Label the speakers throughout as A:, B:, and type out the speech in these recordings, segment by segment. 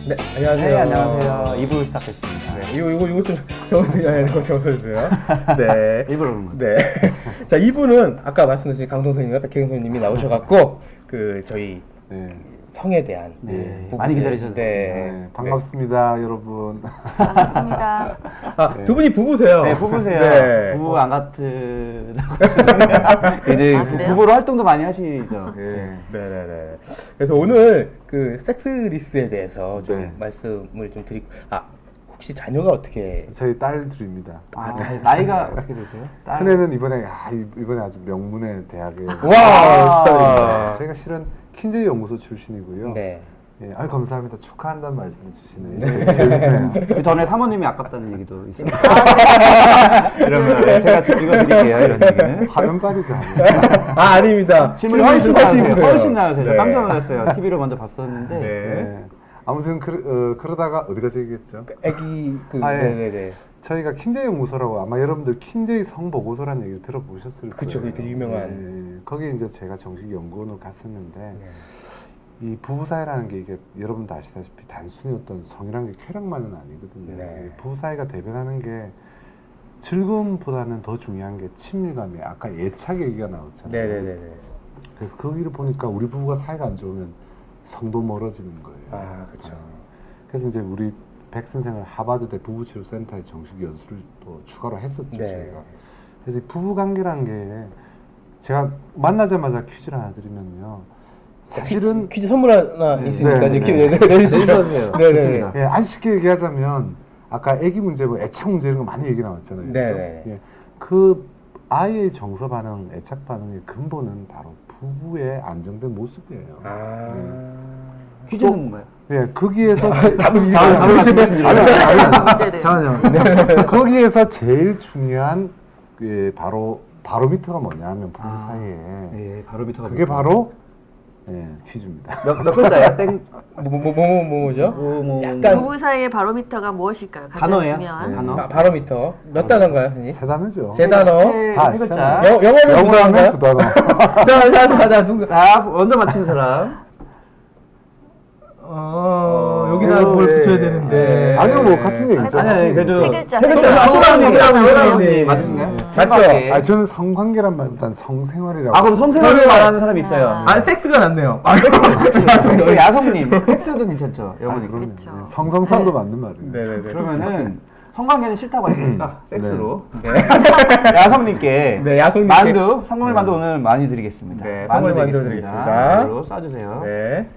A: 네, 안녕하세요.
B: 네, 안녕하세요. 2부 시작했습니다.
A: 네, 이거 좀 적어주세요. 네.
B: 1부로 그런 거.
A: 네. 자, 2부는 아까 말씀드린 강동 선생님과 백혜경 선생님이 나오셔갖고 그 저희 성에 대한
B: 많이 기다리셨습니다.
C: 네, 반갑습니다, 여러분.
D: 반갑습니다.
A: 두 분이 부부세요.
B: 네, 부부세요.
A: 네.
B: 부부 안 같으라고 하시네요. 이제 부부로 활동도 많이 하시죠.
A: 네네네. 그래서 오늘 그 섹스리스에 대해서 좀 말씀을 좀 드리고, 혹시 자녀가 어떻게?
C: 저희 딸 둘입니다.
B: 나이가 어떻게 되세요?
C: 큰애는 이번에 아주 명문의 대학에.
A: 와, 축하드립니다.
C: 저희가 실은 킨제이 연구소 출신이고요.
A: 네.
C: 예, 감사합니다. 축하한다는 말씀해 주시네요. 재밌네요.
B: 그 전에 사모님이 아깝다는 얘기도 있습니다. 이러면 제가 읽어드릴게요. 이런 얘기는.
C: 화면빨이죠.
A: 아닙니다.
B: 실물이 훨씬 나으세요. 훨씬 나으세요.
A: 네.
B: 깜짝 놀랐어요. TV로 먼저 봤었는데.
C: 네. 아무튼 그러다가 어디 가서 얘기했죠?
A: 애기
C: 네네네. 저희가 킨제이 연구소라고 아마 여러분들 킨제이 성보고서라는 얘기를 들어보셨을 거예요.
A: 그렇죠, 그게 되게 유명한.
C: 거기 이제 제가 정식 연구원으로 갔었는데 이 부부 사이라는 게 이게 여러분도 아시다시피 단순히 어떤 성이라는 게 쾌락만은 아니거든요.
A: 네.
C: 부부 사이가 대변하는 게 즐거움보다는 더 중요한 게 친밀감이에요. 아까 애착 얘기가 나왔잖아요.
A: 네네네.
C: 그래서 거기를 보니까 우리 부부가 사이가 안 좋으면 성도 멀어지는 거예요.
A: 그렇죠.
C: 그래서 이제 우리 백 선생을 하버드대 부부치료센터에 정식 연수를 또 추가로 했었죠. 저희가. 그래서 이 부부 관계라는 게 제가 만나자마자 퀴즈를 하나 드리면요. 사실은
A: 퀴즈 선물 하나 있으니까
B: 내주세요.
A: 네네.
C: 예, 아주 쉽게 얘기하자면 아까 애기 문제, 애착 문제 이런 거 많이 얘기 나왔잖아요.
A: 네네.
C: 예, 그 아이의 정서 반응, 애착 반응의 근본은 바로 부부의 안정된 모습이에요.
B: 퀴즈는 뭔가요?
C: 네, 거기에서
D: 잠깐만요.
C: 거기에서 제일 중요한 바로미터가 뭐냐면 부부 사이에
B: 바로미터가
C: 그게 바로 퀴즈입니다.
B: 몇 글자예요? 땡.
A: 뭐죠?
D: 약간 부부 사이의 바로미터가 무엇일까요? 가장
B: 단어예요?
D: 중요한
B: 단어.
A: 바로미터 몇 단어인가요, 선생님?
C: 세 단어죠.
A: 세 단어.
B: 세 글자.
A: 영어로
C: 하면 두 단어.
A: 자,
B: 먼저 맞힌 사람.
A: 여기다 뭘 붙여야 되는데.
C: 아니요, 뭐 같은 얘기죠.
B: 아니, 그래도
D: 세 글자.
B: 세 글자.
A: 소라님
B: 맞으신가요?
A: 맞죠?
C: 저는 성관계란 말보단 성생활이라고.
B: 그럼 성생활을 말하는 사람이 있어요.
A: 섹스가 낫네요.
B: 섹스 야성님. 섹스도 괜찮죠. 영어니까.
D: 그렇죠.
C: 성성상도 맞는 말이에요.
A: 네네네.
B: 그러면은 성관계는 싫다고 하시니까 섹스로. 야성님께 만두, 성공의 만두 오늘 많이 드리겠습니다.
A: 네, 성공의 만두 드리겠습니다.
B: 이걸로 쏴주세요.
A: 네.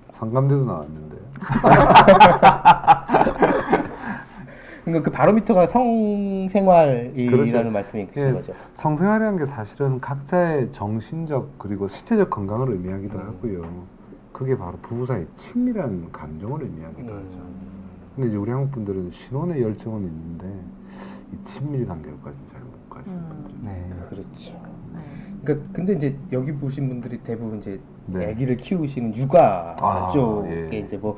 C: 성감대도 나왔는데요.
A: 그러니까 그 바로미터가 성생활이라는 말씀이 있는 거죠.
C: 성생활이라는 게 사실은 각자의 정신적 그리고 신체적 건강을 의미하기도 하고요. 그게 바로 부부 사이 친밀한 감정을 의미하기도 하죠. 근데 이제 우리 한국 분들은 신혼의 열정은 있는데 이 친밀 관계까지는 잘 못 가시는 분들이.
B: 네,
A: 그렇죠. 그러니까 근데 이제 여기 보신 분들이 대부분 이제 아기를 키우시는 육아 쪽에 이제 뭐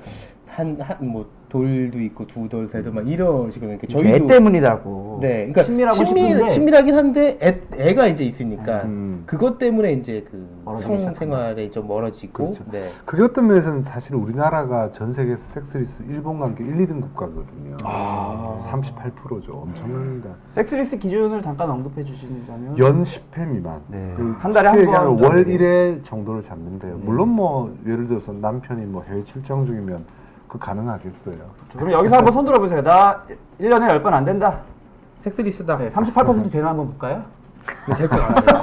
A: 돌도 있고 두 돌, 세 돌 막 이러시거든요. 저희도
B: 애 때문이라고.
A: 네, 그러니까
B: 친밀하고 싶은데
A: 친밀하긴 한데 애가 이제 있으니까 그것 때문에 이제 그 성생활에 좀 멀어지고.
C: 그렇죠. 그게 어떤 면에서는 사실 우리나라가 전 세계에서 섹스리스 일본과 함께 1, 2등 국가거든요. 38%죠. 엄청납니다.
B: 섹스리스 기준을 잠깐 언급해 주시자면
C: 연 10회 미만.
B: 한 달에 한 번
C: 월 1회 정도를 잡는데요. 물론 뭐 예를 들어서 남편이 뭐 해외 출장 중이면 그 가능하겠어요.
B: 그럼 여기서 한번 손 들어보세요. 나 1년에 10번 안 된다.
A: 섹스리스다. 38%
B: 되나 한번 볼까요?
A: 될 것 같아요.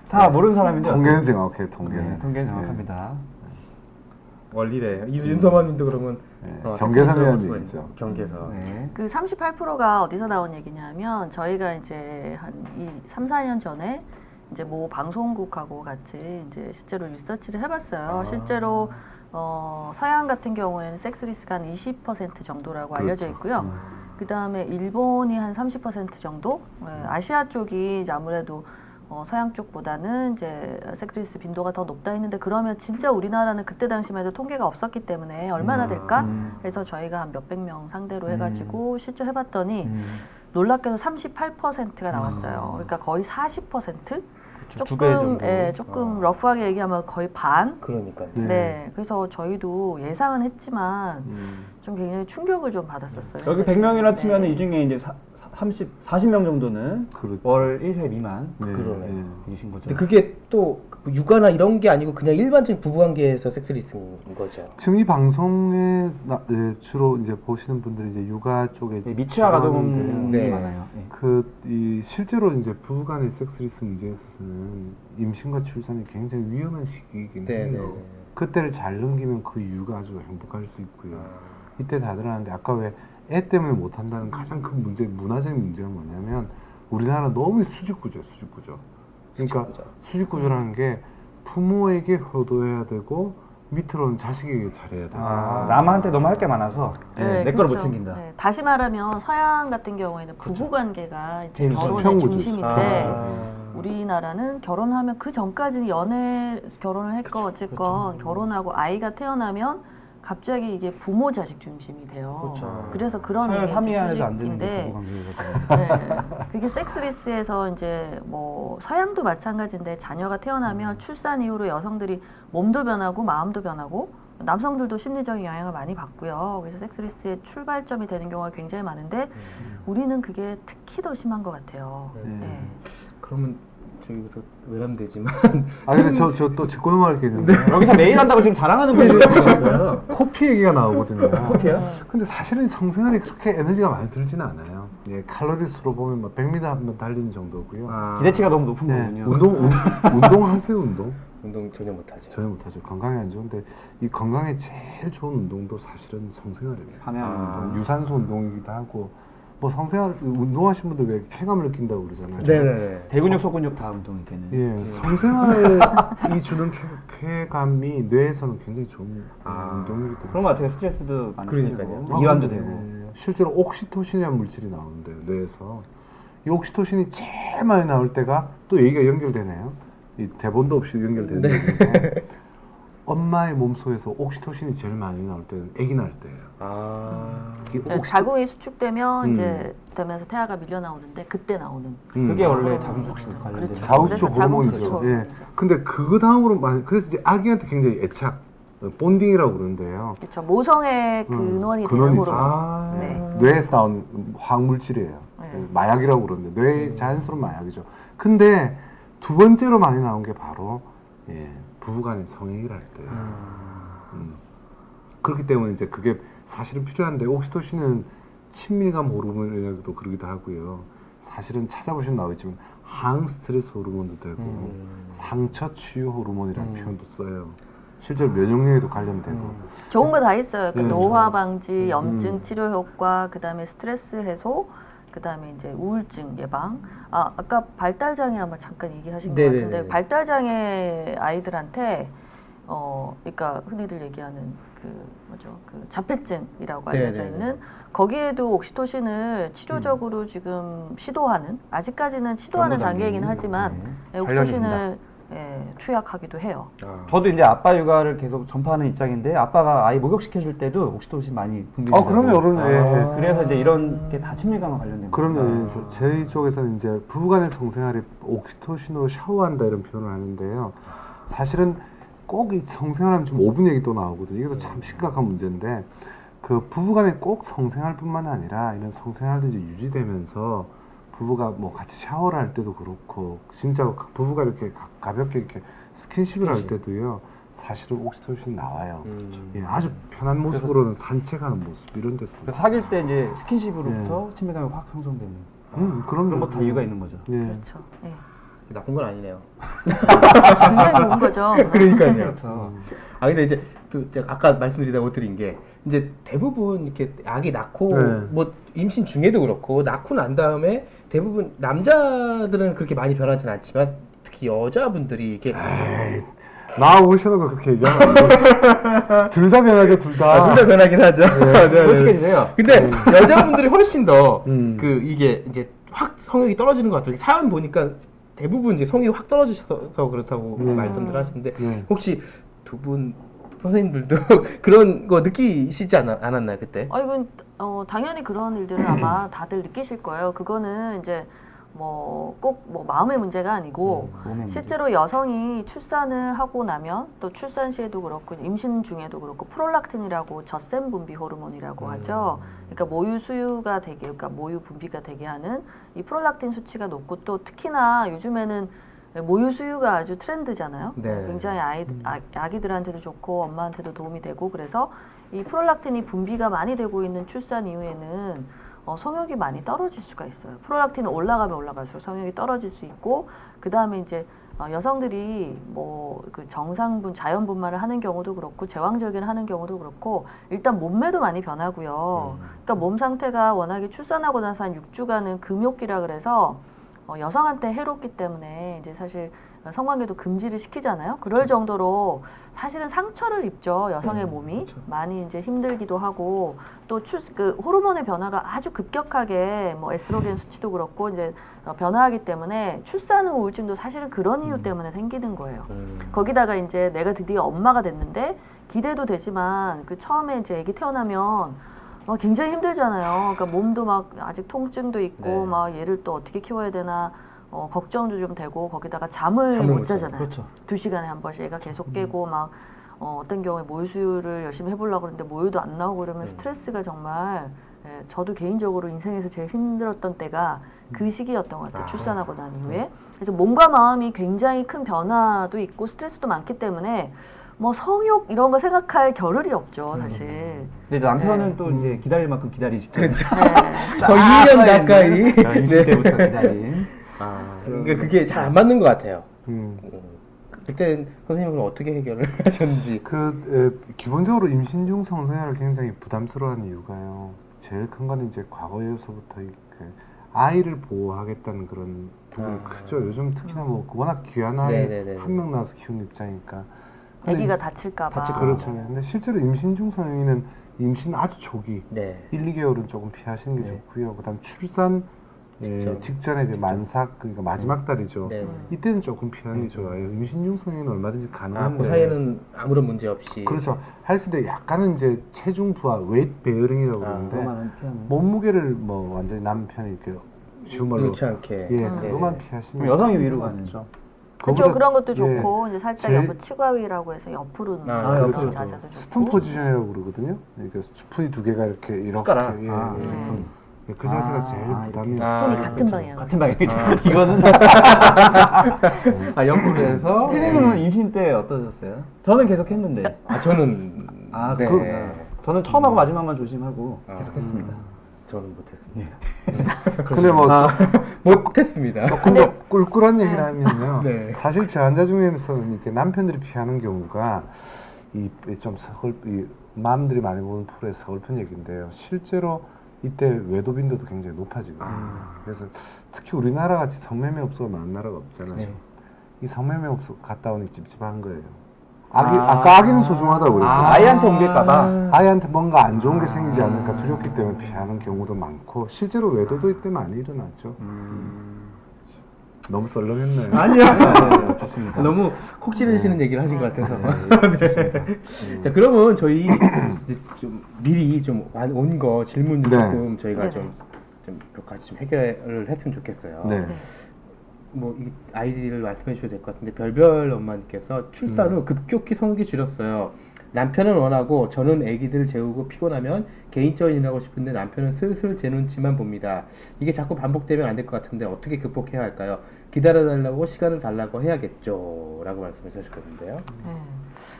B: 다 모르는 사람인데.
C: 통계는 정확해요. 통계는.
B: 통계는 정확합니다.
A: 원리래. 윤서만님도 그러면
C: 경계선이라는 얘기죠.
A: 경계선.
D: 그 38%가 어디서 나온 얘기냐면 저희가 이제 한 3, 4년 전에 이제 모 방송국하고 같이 이제 실제로 리서치를 해봤어요. 실제로 서양 같은 경우에는 섹스리스가 한 20% 정도라고 알려져 있고요. 그 다음에 일본이 한 30% 정도, 아시아 쪽이 이제 아무래도 서양 쪽보다는 이제 섹스리스 빈도가 더 높다 했는데 그러면 진짜 우리나라는 그때 당시만 해도 통계가 없었기 때문에 얼마나 될까? 해서 저희가 한 몇백 명 상대로 해가지고 실제 해봤더니 놀랍게도 38%가 나왔어요. 그러니까 거의 40%? 조금 조금 러프하게 얘기하면 거의 반.
A: 그러니까요.
D: 네. 그래서 저희도 예상은 했지만 좀 굉장히 충격을 좀 받았었어요.
B: 여기 100명이라 치면 이 중에 이제 40명 정도는
C: 그렇죠.
B: 월 1회 미만
A: 그러네.
B: 이신 거죠.
A: 근데 그게 또 육아나 이런 게 아니고 그냥 일반적인 부부관계에서 섹스리스인 거죠.
C: 지금 이 방송에 주로 이제 보시는 분들이 이제 육아 쪽에
B: 미취학 아동이
A: 네.
B: 많아요.
C: 이 실제로 이제 부부간의 섹스리스 문제에 있어서는 임신과 출산이 굉장히 위험한 시기이긴 해요. 그때를 잘 넘기면 그 이유가 아주 행복할 수 있고요. 이때 다 드러나는데 아까 왜 애 때문에 못한다는 가장 큰 문제, 문화적인 문제가 뭐냐면 우리나라 너무 수직구조. 그러니까 수직구조라는 게 부모에게 효도해야 되고 밑으로는 자식에게 잘해야 돼요.
B: 남한테 너무 할 게 많아서 내 거를 못 챙긴다.
D: 네. 다시 말하면 서양 같은 경우에는 부부관계가 이제
B: 제일
D: 결혼의
C: 수평구조.
D: 중심인데 우리나라는 결혼하면 그 전까지는 결혼을 했건 어쨌건 결혼하고 아이가 태어나면 갑자기 이게 부모 자식 중심이 돼요. 그래서 그런
B: 서열 3위 안에도 안 드는 게
D: 부부관계에서. 네. 그게 섹스리스에서 이제 뭐 서양도 마찬가지인데 자녀가 태어나면 출산 이후로 여성들이 몸도 변하고 마음도 변하고 남성들도 심리적인 영향을 많이 받고요. 그래서 섹스리스의 출발점이 되는 경우가 굉장히 많은데 우리는 그게 특히 더 심한 것 같아요. 네.
A: 그러면 저기부터 외람되지만
C: 근데 저 또 짚고 넘어갈 게 있는데
B: 여기서 매일 한다고 지금 자랑하는 분들이 계셨어요.
C: 코피 얘기가 나오거든요.
B: 코피요?
C: 근데 사실은 성생활이 그렇게 에너지가 많이 들지는 않아요. 칼로리 수로 보면 막 100m 한 번 달리는 정도고요.
B: 기대치가 너무 높은 거군요.
C: 운동하세요, 운동?
A: 운동 전혀 못하죠.
C: 전혀 못하죠. 건강에 안 좋은데 이 건강에 제일 좋은 운동도 사실은 성생활이에요.
B: 하면
C: 유산소 운동이기도 하고 뭐 성생활 운동하신 분들 왜 쾌감을 느낀다고 그러잖아요.
A: 네네.
B: 대근육, 소근육 다 운동이 되는.
C: 예, 성생활이 주는 쾌감이 뇌에서는 굉장히 좋은 운동이기 때문에.
B: 그런 거 같아요. 스트레스도 많이
A: 그러니까요.
B: 풀리고 이완도
C: 예,
B: 되고.
C: 실제로 옥시토신이라는 물질이 나오는데요, 뇌에서. 이 옥시토신이 제일 많이 나올 때가 또 얘기가 연결되네요. 이 대본도 없이 연결되는데 엄마의 몸속에서 옥시토신이 제일 많이 나올 때는 아기 낳을 때예요.
D: 자궁이 수축되면 이제 되면서 태아가 밀려 나오는데 그때 나오는.
B: 그게 원래 자궁수축 관련된.
D: 그렇죠.
C: 자우수축 호르몬이죠.
D: 자궁수축.
C: 예. 근데 그 다음으로 많이 그래서 이제 아기한테 굉장히 애착, 본딩이라고 그러는데요.
D: 그렇죠. 모성의 근원이 되는
C: 근원이죠.
D: 호르몬. 네.
C: 뇌에서 나온 화학물질이에요. 마약이라고 그러는데 뇌의 자연스러운 마약이죠. 근데 두 번째로 많이 나온 게 바로 부부간의 성행위를 할 때예요. 그렇기 때문에 이제 그게 사실은 필요한데 옥시토신은 친밀감 호르몬이라고도 그러기도 하고요. 사실은 찾아보시면 나오겠지만 항 스트레스 호르몬도 되고 상처 치유 호르몬이라는 표현도 써요. 실제로 면역력에도 관련되고
D: 좋은 거 다 있어요.
C: 네,
D: 노화 방지, 염증 치료 효과, 그다음에 스트레스 해소, 그다음에 이제 우울증 예방. 아까 발달 장애 아마 잠깐 얘기하신 것 같은데 발달 장애 아이들한테 그러니까 흔히들 얘기하는 그 자폐증이라고 알려져 있는 거기에도 옥시토신을 치료적으로 지금 시도하는 아직까지는 시도하는 단계이긴 하지만 옥시토신을 투약하기도 해요.
B: 저도 이제 아빠 육아를 계속 전파하는 입장인데 아빠가 아이 목욕시켜줄 때도 옥시토신 많이 분비되고.
C: 그럼요.
B: 그래서 이제 이런 게 다 친밀감과 관련된 거예요.
C: 그럼요. 저희 쪽에서는 이제 부부간의 성생활에 옥시토신으로 샤워한다 이런 표현을 하는데요. 사실은 꼭 이 성생활하면 지금 5분 얘기 또 나오거든요. 이것도 참 심각한 문제인데 그 부부간에 꼭 성생활뿐만 아니라 이런 성생활도 이제 유지되면서 부부가 뭐 같이 샤워를 할 때도 그렇고 진짜 부부가 이렇게 가볍게 이렇게 스킨십을 할 때도요. 사실은 옥시토신이 나와요. 아주 편한 모습으로는 산책하는 모습 이런 데서
B: 사귈 때 이제 스킨십으로부터 친밀감이 확 형성되는 그런 거 다 이유가 있는 거죠.
D: 그렇죠.
A: 나쁜 건 아니네요.
D: 굉장히 좋은 거죠.
A: 그러니까요.
B: 그렇죠.
A: 근데 이제 또 제가 아까 말씀드리다 드린 게 이제 대부분 이렇게 아기 낳고 뭐 임신 중에도 그렇고 낳고 난 다음에 대부분 남자들은 그렇게 많이 변하진 않지만 특히 여자분들이 이렇게
C: 나오셔놓고 그렇게 얘기하면 안 되지. 둘 다 변하죠, 둘 다.
A: 둘 다 변하긴 하죠.
B: 솔직해지세요.
A: 근데 여자분들이 훨씬 더 이게 이제 확 성욕이 떨어지는 것 같아요. 사연 보니까 대부분 이제 성욕이 확 떨어지셔서 그렇다고 말씀들 하시는데 혹시 두 분 선생님들도 그런 거 느끼시지 않았나요 그때?
D: 이건 당연히 그런 일들은 아마 다들 느끼실 거예요. 그거는 이제 꼭 마음의 문제가 아니고
B: 몸의
D: 실제로 여성이 출산을 하고 나면 또 출산 시에도 그렇고 임신 중에도 그렇고 프롤락틴이라고 젖샘 분비 호르몬이라고 하죠. 그러니까 모유 수유가 되게, 그러니까 모유 분비가 되게 하는 이 프롤락틴 수치가 높고 또 특히나 요즘에는 모유 수유가 아주 트렌드잖아요.
A: 네.
D: 굉장히 아기들한테도 좋고 엄마한테도 도움이 되고 그래서 이 프롤락틴이 분비가 많이 되고 있는 출산 이후에는 성욕이 많이 떨어질 수가 있어요. 프롤락틴은 올라가면 올라갈수록 성욕이 떨어질 수 있고 그 다음에 이제 여성들이 그 정상분 자연분만을 하는 경우도 그렇고 제왕절개를 하는 경우도 그렇고 일단 몸매도 많이 변하고요. 그러니까 몸 상태가 워낙에 출산하고 나서 한 6주간은 금욕기라 그래서 여성한테 해롭기 때문에 이제 사실 성관계도 금지를 시키잖아요. 그럴 정도로 사실은 상처를 입죠. 여성의 몸이
A: 그렇죠.
D: 많이 이제 힘들기도 하고 또 그 호르몬의 변화가 아주 급격하게 에스트로겐 수치도 그렇고 이제 변화하기 때문에 출산 후 우울증도 사실은 그런 이유 때문에 생기는 거예요. 거기다가 이제 내가 드디어 엄마가 됐는데 기대도 되지만 그 처음에 이제 아기 태어나면 굉장히 힘들잖아요. 그러니까 몸도 막 아직 통증도 있고
A: 네.
D: 막 얘를 또 어떻게 키워야 되나 걱정도 좀 되고 거기다가 잠을 못 자잖아요.
B: 그렇죠.
D: 2시간에 한 번씩 애가 계속 깨고 막 어떤 경우에 모유 수유를 열심히 해보려고 그러는데 모유도 안 나오고 그러면 스트레스가 정말 저도 개인적으로 인생에서 제일 힘들었던 때가 그 시기였던 것 같아요. 출산하고 난 이후에. 그래서 몸과 마음이 굉장히 큰 변화도 있고 스트레스도 많기 때문에 성욕 이런 거 생각할 겨를이 없죠, 사실.
B: 근데 남편은 또 이제 기다릴 만큼 기다리시죠.
A: 그렇죠.
D: 네.
A: 거의 2년 가까이.
B: 임신 때부터 기다린.
A: 그러니까 그게 잘 안 맞는 것 같아요. 그때 선생님은 어떻게 해결을 하셨는지.
C: 기본적으로 임신 중 성생활을 굉장히 부담스러워하는 이유가요. 제일 큰 거는 이제 과거에서부터 아이를 보호하겠다는 그런 부분이 크죠. 요즘 특히나 워낙 귀한 아이 한 명 낳아서 키우는 입장이니까.
D: 아기가 다칠까 봐.
C: 그렇죠. 근데 실제로 임신 중 성인은 임신 아주 초기 1, 2개월은 조금 피하시는 게 좋고요. 그다음 출산 직전에 그 만삭 그러니까 마지막 달이죠. 이때는 조금 피하는 게 좋아요. 임신 중 성인은 얼마든지 가능한데.
A: 그 사이에는 아무런 문제 없이.
C: 그렇죠. 할 수 있는데 약간은 이제 체중 부하, 웨이트 베어링이라고 그러는데 몸무게를 완전히 남편이 이렇게 쉬운 말로
A: 그렇지 않게.
C: 그것만 피하시면
B: 여성이 위로 가죠.
D: 그렇죠. 그런 것도 좋고 이제 살짝 옆으로 치과위라고 해서 옆으로
C: 그렇죠.
D: 자세도 좋고.
C: 스푼 포지션이라고 그러거든요. 그러니까 스푼이 두 개가 이렇게
B: 숟가락.
C: 스푼. 그 자세가 제일 부담이.
D: 스푼이 같은 방향.
B: 같은 방향이죠. 이거는 옆으로 해서. 피디님은 임신 때 어떠셨어요? 저는 계속 했는데.
A: 저는
B: 저는 처음하고 마지막만 조심하고 계속 했습니다.
A: 저는 못했습니다.
C: 근데
A: 못했습니다.
C: 조금 더 꿀꿀한 얘기를 하면요. 사실 제 환자 중에서는 이렇게 남편들이 피하는 경우가 좀 맘들이 많이 보는 프로의 서글픈 얘기인데요. 실제로 이때 외도 빈도도 굉장히 높아지거든요. 그래서 특히 우리나라 같이 성매매 업소가 많은 나라가 없잖아요. 이 성매매 업소 갔다 오니 찝찝한 거예요. 아까 아기는 소중하다고 그랬고
B: 아이한테 옮길까봐
C: 아이한테 뭔가 안 좋은 게 생기지 않을까 두렵기 때문에 피하는 경우도 많고 실제로 외도도 이때 많이 일어났죠. 너무 썰렁했나요?
A: 아니요.
B: 좋습니다.
A: 너무 콕 찌르시는 얘기를 하신 것 같아서. 자, 그러면 저희 이제 좀 미리 좀 온 거 질문을 조금 저희가 좀 같이 좀 해결을 했으면 좋겠어요. 이 아이디를 말씀해 주셔야 될 것 같은데 별별 엄마님께서 출산 후 급격히 성욕이 줄었어요. 남편은 원하고 저는 아기들 재우고 피곤하면 개인적인 일하고 싶은데 남편은 슬슬 제 눈치만 봅니다. 이게 자꾸 반복되면 안 될 것 같은데 어떻게 극복해야 할까요? 기다려달라고 시간을 달라고 해야겠죠? 라고 말씀해 주셨거든요.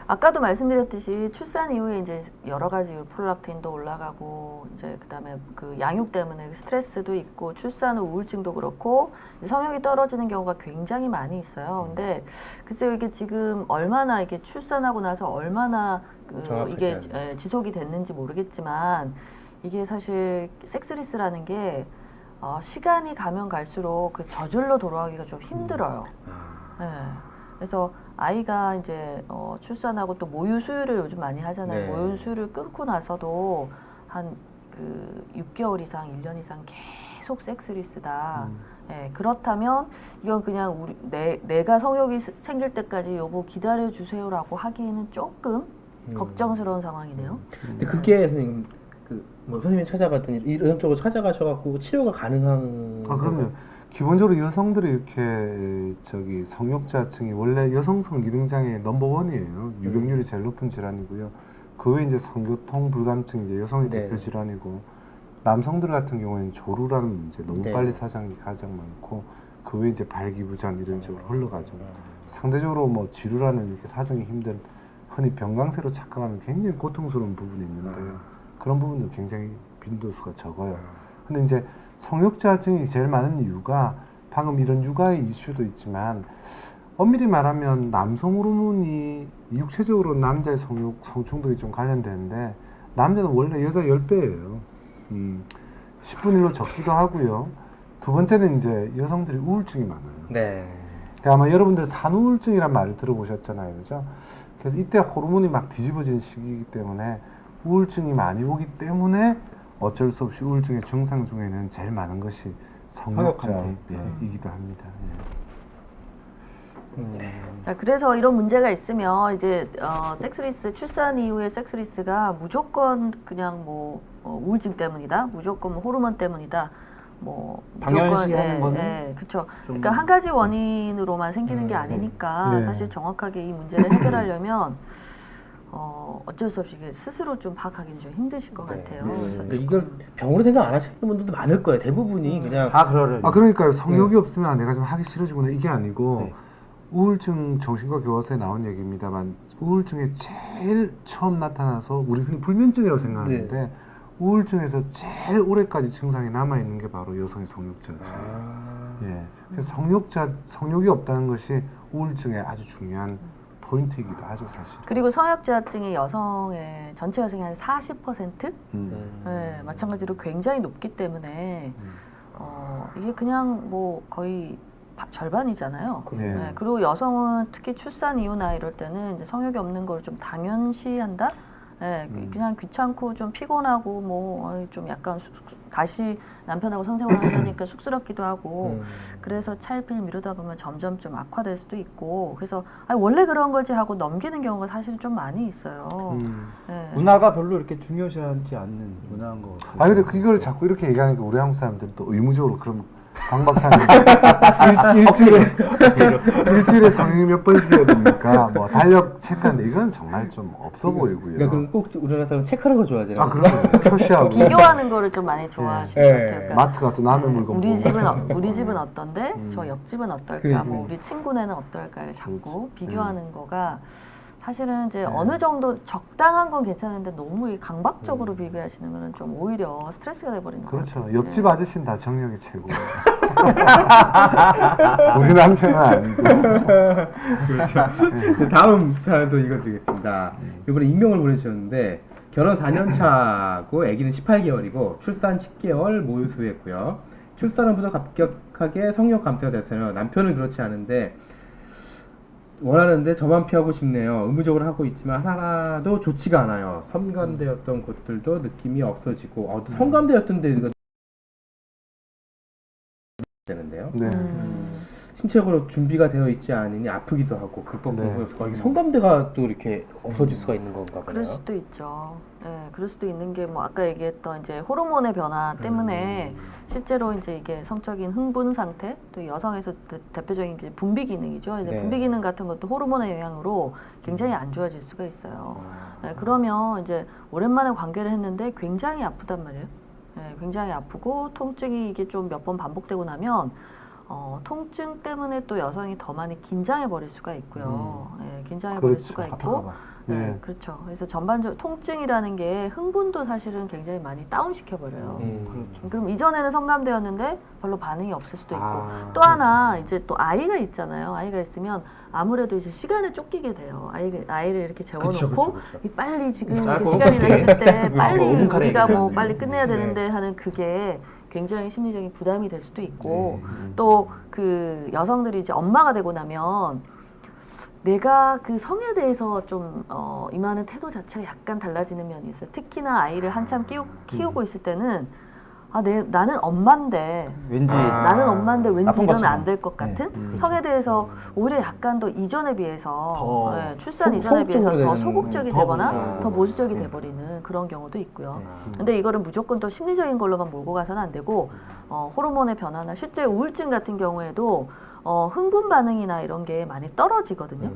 D: 아까도 말씀드렸듯이 출산 이후에 이제 여러 가지 프롤락틴도 올라가고 이제 그다음에 그 양육 때문에 스트레스도 있고 출산 후 우울증도 그렇고 성욕이 떨어지는 경우가 굉장히 많이 있어요. 근데 글쎄요 이게 지금 얼마나 이게 출산하고 나서 얼마나 이게 지속이 됐는지 모르겠지만 이게 사실 섹스리스라는 게 시간이 가면 갈수록 그 저절로 돌아가기가 좀 힘들어요. 그래서 아이가 이제 출산하고 또 모유 수유를 요즘 많이 하잖아요. 모유 수유를 끊고 나서도 한 6개월 이상, 1년 이상 계속 섹스리스다. 그렇다면 이건 그냥 내가 성욕이 생길 때까지 여보 기다려 주세요라고 하기에는 조금 걱정스러운 상황이네요.
A: 근데 그게 선생님 선생님이 찾아갔더니 이런 쪽으로 찾아가셔갖고 치료가 가능한.
C: 그럼요. 기본적으로 여성들이 이렇게 저기 성욕자증이 원래 여성 성기능장애 넘버원이에요. 유병률이 제일 높은 질환이고요. 그 외에 이제 성교통 불감증이 이제 여성의 대표 질환이고, 남성들 같은 경우에는 조루라는 문제, 너무 빨리 사장이 가장 많고, 그 외에 이제 발기부전 이런 쪽으로 흘러가죠. 상대적으로 뭐 지루라는 이렇게 사정이 힘든, 흔히 병강세로 착각하는 굉장히 고통스러운 부분이 있는데요. 그런 부분도 굉장히 빈도수가 적어요. 근데 이제 성욕자증이 제일 많은 이유가 방금 이런 육아의 이슈도 있지만, 엄밀히 말하면 남성 호르몬이 육체적으로 남자의 성욕, 성충동이 좀 관련되는데, 남자는 원래 여자 10배예요. 10분의 1로 적기도 하고요. 두 번째는 이제 여성들이 우울증이 많아요.
A: 네.
C: 아마 여러분들 산후우울증이란 말을 들어보셨잖아요. 그죠? 그래서 이때 호르몬이 막 뒤집어진 시기이기 때문에 우울증이 많이 오기 때문에 어쩔 수 없이 우울증의 증상 중에는 제일 많은 것이 성욕자이기도 합니다.
D: 자, 그래서 이런 문제가 있으면 이제 섹스리스, 출산 이후의 섹스리스가 무조건 그냥 뭐 우울증 때문이다, 무조건 호르몬 때문이다, 뭐
B: 당연시하는 거는
D: 그렇죠. 그러니까 한 가지 원인으로만 생기는 게 아니니까 사실 정확하게 이 문제를 해결하려면 어쩔 수 없이 스스로 좀 파악하기는 좀 힘드실 것 같아요.
A: 그러니까 이걸 병으로 생각 안 하시는 분들도 많을 거예요. 대부분이 그냥
C: 그러니까요. 성욕이 없으면 내가 좀 하기 싫어지구나 이게 아니고 우울증 정신과 교과서에 나온 얘기입니다만, 우울증에 제일 처음 나타나서 우리 흔히 불면증이라고 생각하는데 우울증에서 제일 오래까지 증상이 남아 있는 게 바로 여성의 성욕자증. 그래서 성욕이 없다는 것이 우울증의 아주 중요한 포인트이기도 하죠, 사실.
D: 그리고 성욕자증이 여성의 전체 여성의 한 40%? 마찬가지로 굉장히 높기 때문에 이게 그냥 뭐 거의 절반이잖아요. 그리고 여성은 특히 출산 이후나 이럴 때는 이제 성욕이 없는 걸 좀 당연시한다. 그냥 귀찮고 좀 피곤하고 뭐 좀 약간 다시 남편하고 성생활을 하니까 쑥스럽기도 하고 그래서 차일피일 미루다 보면 점점 좀 악화될 수도 있고, 그래서 원래 그런 거지 하고 넘기는 경우가 사실 좀 많이 있어요.
B: 문화가 별로 이렇게 중요시하지 않는 문화인 것 같아요.
C: 근데 그걸 자꾸 이렇게 얘기하니까 우리 한국 사람들은 또 의무적으로 그럼 강 박사님 일주일에 성형이 몇 번씩 해야 됩니까? 뭐 달력 체크하는데 이건 정말 좀 없어 보이고요.
A: 그러니까 그럼 꼭 우리나라 사람 체크하는 거 좋아하잖아요.
C: 그럼 표시하고
D: 비교하는 거를 좀 많이 좋아하시는 것 같아요. 그러니까
C: 마트 가서 남의 물건
D: 우리 집은 어떤데 저 옆집은 어떨까, 뭐 우리 친구네는 어떨까 자꾸 비교하는 거가 사실은 이제 어느 정도 적당한 건 괜찮은데 너무 강박적으로 비교하시는 거는 좀 오히려 스트레스가 돼버리는 거죠.
C: 그렇죠. 옆집 아저씨는 다 정력이 최고. 우리 남편은 아니고.
A: 그렇죠. 다음 사연도 읽어드리겠습니다. 이번에 익명을 보내주셨는데, 결혼 4년 차고 아기는 18개월이고 출산 10개월 모유 수유했고요. 출산 후부터 급격하게 성욕 감퇴가 됐어요. 남편은 그렇지 않은데 원하는데 저만 피하고 싶네요. 의무적으로 하고 있지만 하나도 좋지가 않아요. 성감대였던 곳들도 느낌이 없어지고 성감대였던 데가 되는데요. 신체적으로 준비가 되어 있지 않으니 아프기도 하고 극복 거의 성감대가 또 이렇게 없어질 수가 있는 건가 보네요.
D: 그럴 수도 있죠. 그럴 수도 있는 게 뭐 아까 얘기했던 이제 호르몬의 변화 때문에 실제로 이제 이게 성적인 흥분 상태, 또 여성에서 대표적인 게 분비 기능이죠. 분비 기능 같은 것도 호르몬의 영향으로 굉장히 안 좋아질 수가 있어요. 그러면 이제 오랜만에 관계를 했는데 굉장히 아프단 말이에요. 굉장히 아프고 통증이 이게 좀 몇 번 반복되고 나면 통증 때문에 또 여성이 더 많이 긴장해 버릴 수가 있고요. 긴장해 버릴 수가 있고, 그렇죠. 그래서 전반적으로 통증이라는 게 흥분도 사실은 굉장히 많이 다운시켜 버려요.
B: 그렇죠.
D: 그럼 이전에는 성감대였는데 별로 반응이 없을 수도 있고, 또 하나 이제 또 아이가 있잖아요. 아이가 있으면 아무래도 이제 시간에 쫓기게 돼요. 아이를 이렇게 재워놓고 빨리 지금 이렇게 시간이 됐을 때 빨리 우리가 뭐 빨리 끝내야 되는데 하는 그게 굉장히 심리적인 부담이 될 수도 있고, 또 그 여성들이 이제 엄마가 되고 나면 내가 그 성에 대해서 좀 임하는 태도 자체가 약간 달라지는 면이 있어요. 특히나 아이를 한참 키우고 있을 때는 나는 엄마인데
B: 왠지
D: 나는 엄마인데 왠지
B: 나쁜
D: 이러면
B: 것처럼.
D: 안 될 것 같은 성에 대해서 오히려 약간 더 이전에 비해서
B: 더
D: 출산 이전에 비해서 더
A: 되는
D: 소극적이
B: 더
D: 되거나
B: 보수적으로.
D: 더 보수적이 돼버리는 그런 경우도 있고요. 근데 이거를 무조건 또 심리적인 걸로만 몰고 가서는 안 되고 호르몬의 변화나 실제 우울증 같은 경우에도 흥분 반응이나 이런 게 많이 떨어지거든요.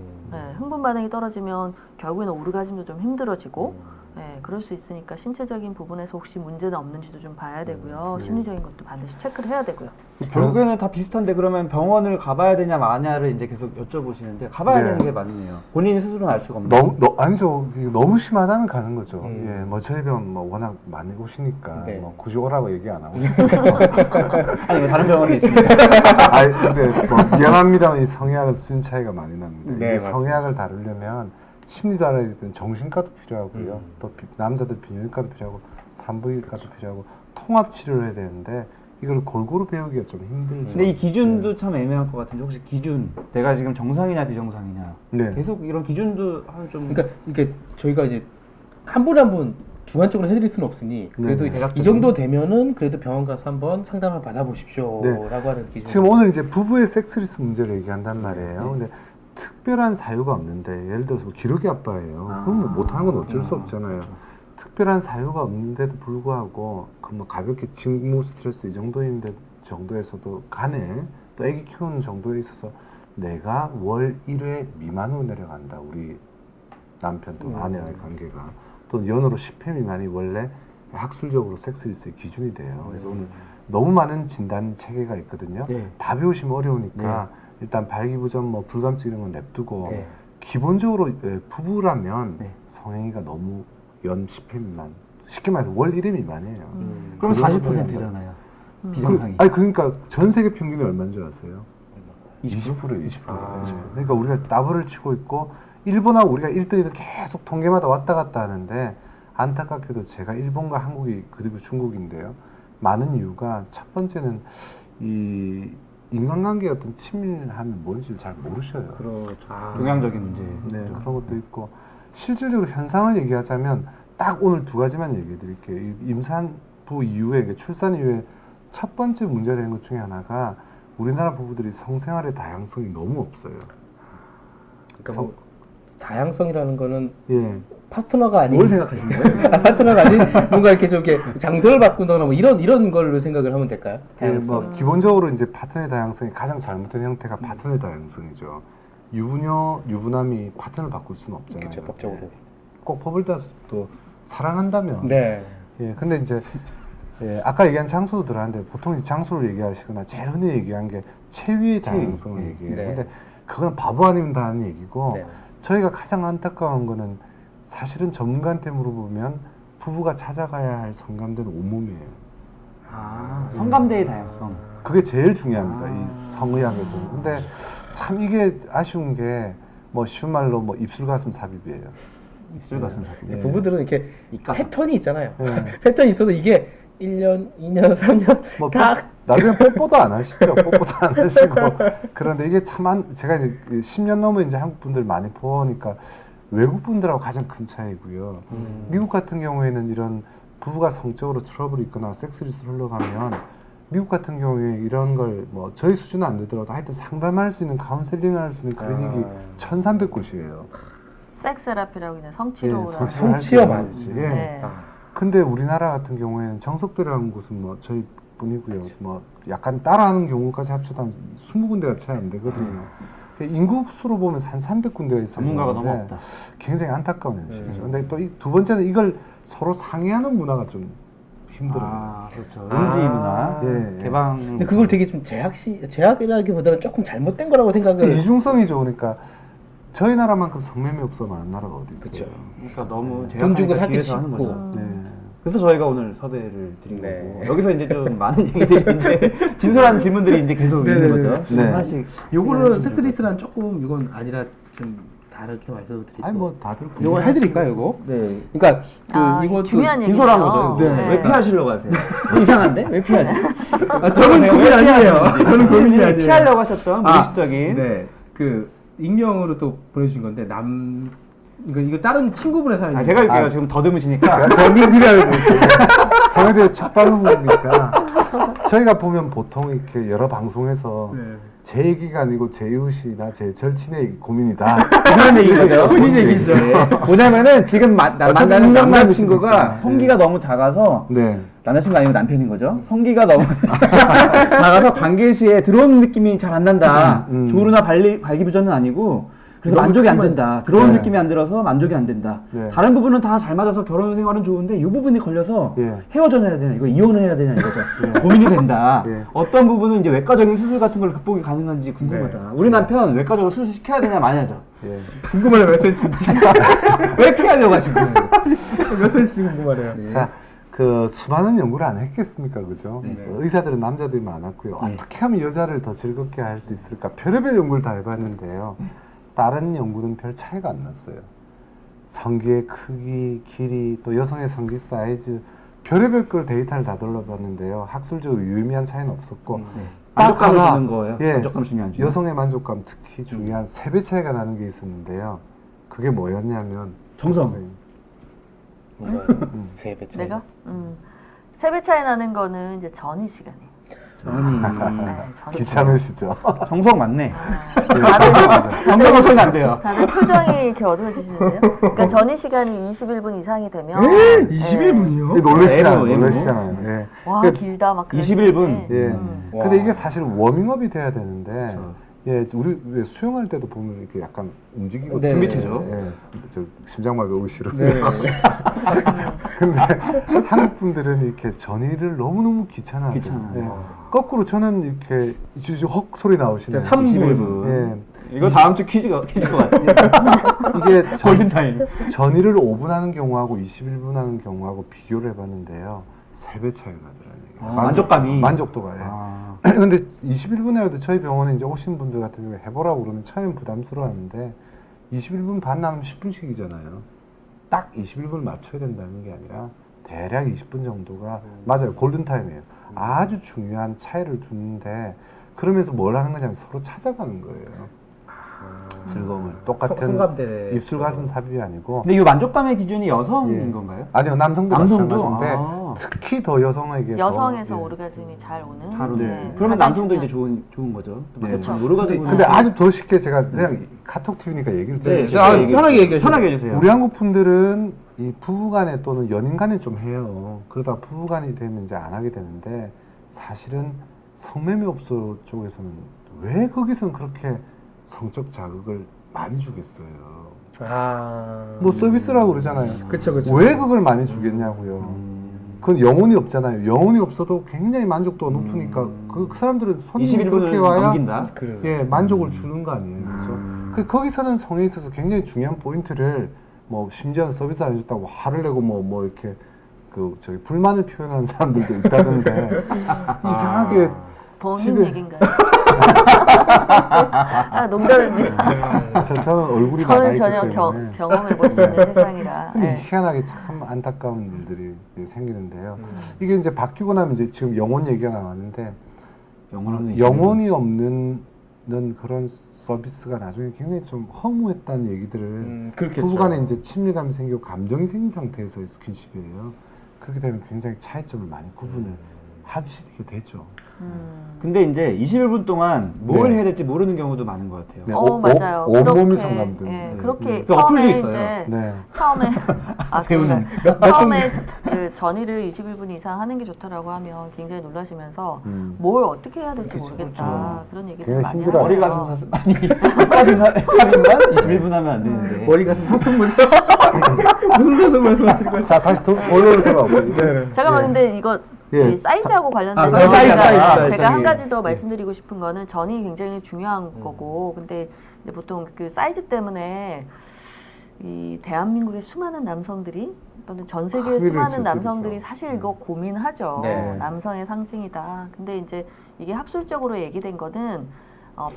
D: 흥분 반응이 떨어지면 결국에는 오르가즘도 좀 힘들어지고 그럴 수 있으니까 신체적인 부분에서 혹시 문제는 없는지도 좀 봐야 되고요. 심리적인 것도 반드시 체크를 해야 되고요.
B: 결국에는 다 비슷한데 그러면 병원을 가봐야 되냐 마냐를 이제 계속 여쭤보시는데 가봐야
C: 네.
B: 되는 게 맞네요. 본인 스스로는 알 수가 없는.
C: 아니죠. 이게 너무 심하다면 가는 거죠. 예, 뭐 저희 병원 뭐 워낙 많이 오시니까
A: 네.
C: 뭐 굳이 오라고 얘기 안 하고.
B: 아니 뭐 다른 병원이 있습니다.
C: 아니 근데 뭐 미안합니다만 이 성향은 수준 차이가 많이 납니다.
A: 네,
C: 이게 성향을 다루려면 심리도 알아야 되든 정신과도 필요하고요. 또 남자들 비뇨기과도 필요하고 산부인과도 필요하고 통합 치료를 해야 되는데 이걸 골고루 배우기가 좀 힘들죠.
B: 근데 이 기준도 참 애매할 것 같은데 혹시 기준 내가 지금 정상이냐 비정상이냐
C: 네.
B: 계속 이런 기준도 좀
A: 그러니까 이게 저희가 이제 한 분 한 분 주관적으로 해드릴 수는 없으니 그래도
C: 네.
A: 이 정도 되면은 그래도 병원 가서 한번 상담을 받아보십시오라고
C: 네.
A: 하는 기준.
C: 지금 오늘 이제 부부의 섹스리스 문제를 얘기한단 말이에요. 근데 특별한 사유가 없는데 예를 들어서 뭐 기러기 아빠예요. 그럼 뭐 못하는 건 어쩔 수 없잖아요. 특별한 사유가 없는데도 불구하고 그 뭐 가볍게 직무 스트레스 이 정도인데 정도에서도 간에 또 아기 키우는 정도에 있어서 내가 월 1회 미만으로 내려간다. 우리 남편 또 아내와의 관계가 또 연으로 10회 미만이 원래 학술적으로 섹스리스의 기준이 돼요. 그래서 오늘 너무 많은 진단 체계가 있거든요.
B: 네.
C: 다 배우시면 어려우니까 일단 발기부전 뭐 불감증 이런 건 냅두고
A: 네.
C: 기본적으로 부부라면
B: 네.
C: 성행위가 너무 연 10회 미만 쉽게 말해서 월 1회 미만이에요.
B: 그럼
C: 그 정도면
B: 40%잖아요. 비정상이.
C: 아니 그러니까 전 세계 평균이 얼마인 줄 아세요?
B: 20%?
C: 20%. 그러니까 우리가 따블을 치고 있고 일본하고 우리가 1등이도 계속 통계마다 왔다 갔다 하는데 안타깝게도 제가 일본과 한국이 그리고 중국인데요. 많은 이유가 첫 번째는 이 인간관계 어떤 친밀함이 뭔지를 잘 모르셔요.
B: 그렇죠. 동양적인 문제.
C: 네, 그런 것도 있고 실질적으로 현상을 얘기하자면 딱 오늘 두 가지만 얘기해 드릴게요. 임산부 이후에 출산 이후에 첫 번째 문제가 되는 것 중에 하나가 우리나라 부부들이 성생활의 다양성이 너무 없어요.
A: 그러니까 뭐 다양성이라는 거는
C: 예.
A: 파트너가 아닌
B: 뭘 생각하시는 거예요?
A: 파트너가 아닌 뭔가 이렇게 좀 이렇게 장소를 바꾼다거나 뭐 이런 걸로 생각을 하면 될까요?
C: 예, 뭐 기본적으로 이제 파트너의 다양성이 가장 잘못된 형태가 파트너의 다양성이죠. 유부녀, 유부남이 파트너를 바꿀 수는 없잖아요.
A: 그렇죠, 법적으로.
C: 예. 꼭 법을 따서 또 사랑한다면.
A: 네.
C: 예, 근데 이제 아까 얘기한 장소도 들어갔는데 보통 이제 장소를 얘기하시거나 제일 흔히 얘기한 게 체위의 다양성을 얘기해요.
A: 네.
C: 근데 그건 바보 아니면 다 하는 얘기고
A: 네.
C: 저희가 가장 안타까운 거는 사실은 전문가한테 물어보면 부부가 찾아가야 할 성감대는 온몸이에요.
B: 성감대의 다양성.
C: 그게 제일 중요합니다. 이 성의학에서. 근데 참 이게 아쉬운 게 뭐 쉬운 말로 뭐 입술 가슴 삽입이에요.
B: 입술 가슴 삽입.
C: 네.
A: 부부들은 이렇게
B: 입가슴.
A: 패턴이 있잖아요.
C: 네.
A: 패턴이 있어서 이게 1년, 2년, 3년
C: 뭐
A: 다
C: 나중에 뽀뽀도 안 하시죠. 뽀뽀도 안 하시고. 그런데 이게 참 제가 이제 10년 넘은 이제 한국 분들 많이 보니까 외국 분들하고 가장 큰 차이고요. 미국 같은 경우에는 이런 부부가 성적으로 트러블이 있거나 섹스리스로 흘러가면 미국 같은 경우에 이런 걸 뭐 저희 수준은 안 되더라도 하여튼 상담할 수 있는 카운셀링을 할 수 있는 클리닉이 1,300곳이에요.
D: 섹스테라피라고 이제 성치료를
C: 예,
D: 하는
A: 성치료만.
C: 예.
D: 네.
C: 근데 우리나라 같은 경우에는 정석대라는 곳은 뭐 저희 뿐이고요. 뭐 약간 따라하는 경우까지 합쳐도 한 20군데가 채 안 되거든요. 인구 수로 보면 한 300군데가 있어요.
B: 전문가가 너무 없다.
C: 굉장히 안타까운 현실이죠. 근데 또 두 번째는 이걸 서로 상의하는 문화가 좀 힘들어요.
B: 그렇죠. 음지 문화,
C: 예, 예.
B: 개방.
A: 근데 그걸 되게 좀 제약이라기보다는 조금 잘못된 거라고 생각을.
C: 이중성이죠. 그러니까 저희 나라만큼 성매매 없어 많은 나라가 어디 있어요.
A: 그쵸.
B: 그러니까 너무
A: 돈 주고
B: 제약하니까
A: 사기
B: 뒤에서 하는
A: 쉽고.
B: 거죠.
C: 네.
B: 그래서 저희가 오늘 섭외를 드린
A: 네.
B: 거고 여기서 이제 좀 많은 얘기들이 이제 진솔한 질문들이 이제 계속 있는 거죠.
C: 네.
B: 하나씩.
A: 요거는 섹스리스랑 조금 이건 아니라 좀 다르게 말씀드리고.
C: 아니 뭐 다들
A: 요거 해드릴까요, 이거?
B: 네.
A: 그러니까
D: 이거 중요한 얘기예요.
B: 진솔한 거죠.
C: 네.
B: 왜 피하시려고 하세요? 이상한데? 왜 피하지?
A: 저는 고민 아니에요. 저는 고민이 아니에요.
B: 피하려고 하셨던 무의식적인.
A: 네. 그 익명으로 또 보내주신 건데 이거 다른 친구분의 사연이.
B: 제가 할게요. 지금 더듬으시니까.
C: 재미를 성에 대해 첫방은 뭡니까? 저희가 보면 보통 이렇게 여러 방송에서 제 얘기가 아니고 제 이웃이나 제 절친의 고민이다.
B: 그런 얘기인 거죠. 본인 얘기죠. 뭐냐면은 지금 만나는 남자친구가 성기가 너무 작아서 남자친구 아니면 남편인 거죠. 성기가 너무 작아서 관계 시에 들어오는 느낌이 잘 안 난다. 조루나 발기부전은 아니고 그래서 만족이 안 된다. 들어오는 느낌이 안 들어서 만족이 안 된다. 다른 부분은 다 잘 맞아서 결혼 생활은 좋은데 이 부분이 걸려서 헤어져야 되나 이거 이혼을 해야 되나 이거죠. 고민이 된다. 어떤 부분은 이제 외과적인 수술 같은 걸 극복이 가능한지 궁금하다. 우리 남편 외과적으로 수술 시켜야 되냐 마냐죠.
A: 궁금하네요. 몇 센치인지.
B: 왜 피하려고 하신 거예요?
A: 몇 센치인지 궁금하네요.
C: 자, 그 수많은 연구를 안 했겠습니까, 그죠? 의사들은 남자들이 많았고요. 어떻게 하면 여자를 더 즐겁게 할 수 있을까? 별의별 연구를 다 해봤는데요. 다른 연구는 별 차이가 안 났어요. 성기의 크기, 길이, 또 여성의 성기 사이즈, 별의별 걸 데이터를 다 돌려봤는데요. 학술적으로 유의미한 차이는 없었고,
B: 만족감을 주는 거예요. 만족감 중요한 중.
C: 여성의 만족감 특히 중요한 3배 차이가 나는 게 있었는데요. 그게 뭐였냐면
B: 정성.
A: 3배 차이.
D: 내가? 3배 차이 나는 거는 이제 전이 시간이에요.
C: 귀찮으시죠?
B: 정성 맞네.
D: 정성은
B: 소리 안 돼요.
D: 다들 표정이 이렇게 어두워지시는데요. 그러니까 전이 시간이 21분 이상이 되면
A: 21분이요?
C: 놀라시잖아요. 예.
D: 와
C: 그,
D: 길다 막
B: 21분.
C: 예. 근데 이게 사실 워밍업이 돼야 되는데 예, 우리 왜 수영할 때도 보면 이렇게 약간 움직이고
B: 준비체죠.
C: 예, 저 심장마비 오기 싫으면. 근데 한국 분들은 이렇게 전이를 너무너무 귀찮아하세요. 예. 거꾸로 저는 이렇게 헉 소리 나오시네요.
A: 3분.
C: 예.
B: 이거 다음 주 퀴즈 것 같아요.
C: 이게
B: 골든타임.
C: 전이를 5분 하는 경우하고 21분 하는 경우하고 비교를 해봤는데요. 3배 차이가 나더라고요.
B: 만족감이.
C: 만족도가. 예. 근데 21분에 해도 저희 병원에 이제 오신 분들 같은 경우에 해보라고 그러면 처음엔 부담스러워 하는데 21분 반 나누면 10분씩이잖아요. 딱 21분을 맞춰야 된다는 게 아니라 대략 20분 정도가 맞아요. 골든타임이에요. 아주 중요한 차이를 두는데 그러면서 뭘 하는 거냐면 서로 찾아가는 거예요. 즐거움을. 똑같은 입술 가슴 삽입이 아니고.
B: 근데 이 만족감의 기준이 여성인 건가요?
C: 아니요, 남성도 마찬가지인데 특히 더 여성에게
D: 여성에서 오르가즘이 잘 오는.
B: 그러면 남성도 이제 좋은 거죠.
D: 그렇죠.
C: 근데 아주 더 쉽게 제가 그냥 카톡 TV니까 얘기를 드릴게요.
B: 편하게 얘기해주세요.
C: 우리 한국 분들은 이 부부간에 또는 연인간에 좀 해요. 그러다 부부간이 되면 이제 안 하게 되는데 사실은 성매매업소 쪽에서는 왜 거기서는 그렇게 성적 자극을 많이 주겠어요. 뭐 서비스라고 그러잖아요.
A: 그쵸.
C: 왜 그걸 많이 주겠냐고요. 그건 영혼이 없잖아요. 영혼이 없어도 굉장히 만족도가 높으니까 그 사람들은 손님이 그렇게 와야
B: 넘긴다?
C: 예, 만족을 주는 거 아니에요. 그렇죠? 거기서는 성에 있어서 굉장히 중요한 포인트를 뭐 심지어는 서비스 안 해줬다고 화를 내고 뭐 이렇게 저기 불만을 표현하는 사람들도 있다던데 이상하게
D: 본인 얘기인가요? 농담입니다.
C: 저는 얼굴이
D: 저는 전혀 경험해볼 수 있는 세상이라.
C: 근데 희한하게 참 안타까운 일들이 생기는데요. 이게 이제 바뀌고 나면 이제 지금 영혼 얘기가 나왔는데 영혼이 없는 그런 서비스가 나중에 굉장히 좀 허무했다는 얘기들을 부부간에 이제 친밀감이 생기고 감정이 생긴 상태에서의 스킨십이에요. 그렇게 되면 굉장히 차이점을 많이 구분을 하시게 되죠.
B: 근데 이제 21분 동안 뭘 해야 될지 모르는 경우도 많은 것 같아요.
D: 맞아요.
C: 온몸이 상담들.
D: 그렇게
B: 어플도 있어요.
D: 처음에
B: 배우는
D: 처음에 그 전이를 21분 이상 하는 게 좋다라고 하면 굉장히 놀라시면서 뭘 어떻게 해야 될지 모르겠다 그런 얘기를 많이 하죠.
B: 머리 가슴 사슴 아니 가슴 사슴만 21분 하면 안 되는데
A: 머리 가슴 사슴 뭐죠? 무슨 가슴 말씀하시는 거예요?
C: 자 다시 본론으로 돌아오고.
D: 잠깐만 근데 이거 사이즈하고 관련돼서
B: 사이즈.
D: 제가 한 가지 더 말씀드리고 싶은 거는 전이 굉장히 중요한 거고 근데 이제 보통 그 사이즈 때문에 이 대한민국의 수많은 남성들이 또는 전 세계의 수많은 남성들이 사실 이거 고민하죠. 남성의 상징이다. 근데 이제 이게 학술적으로 얘기된 거는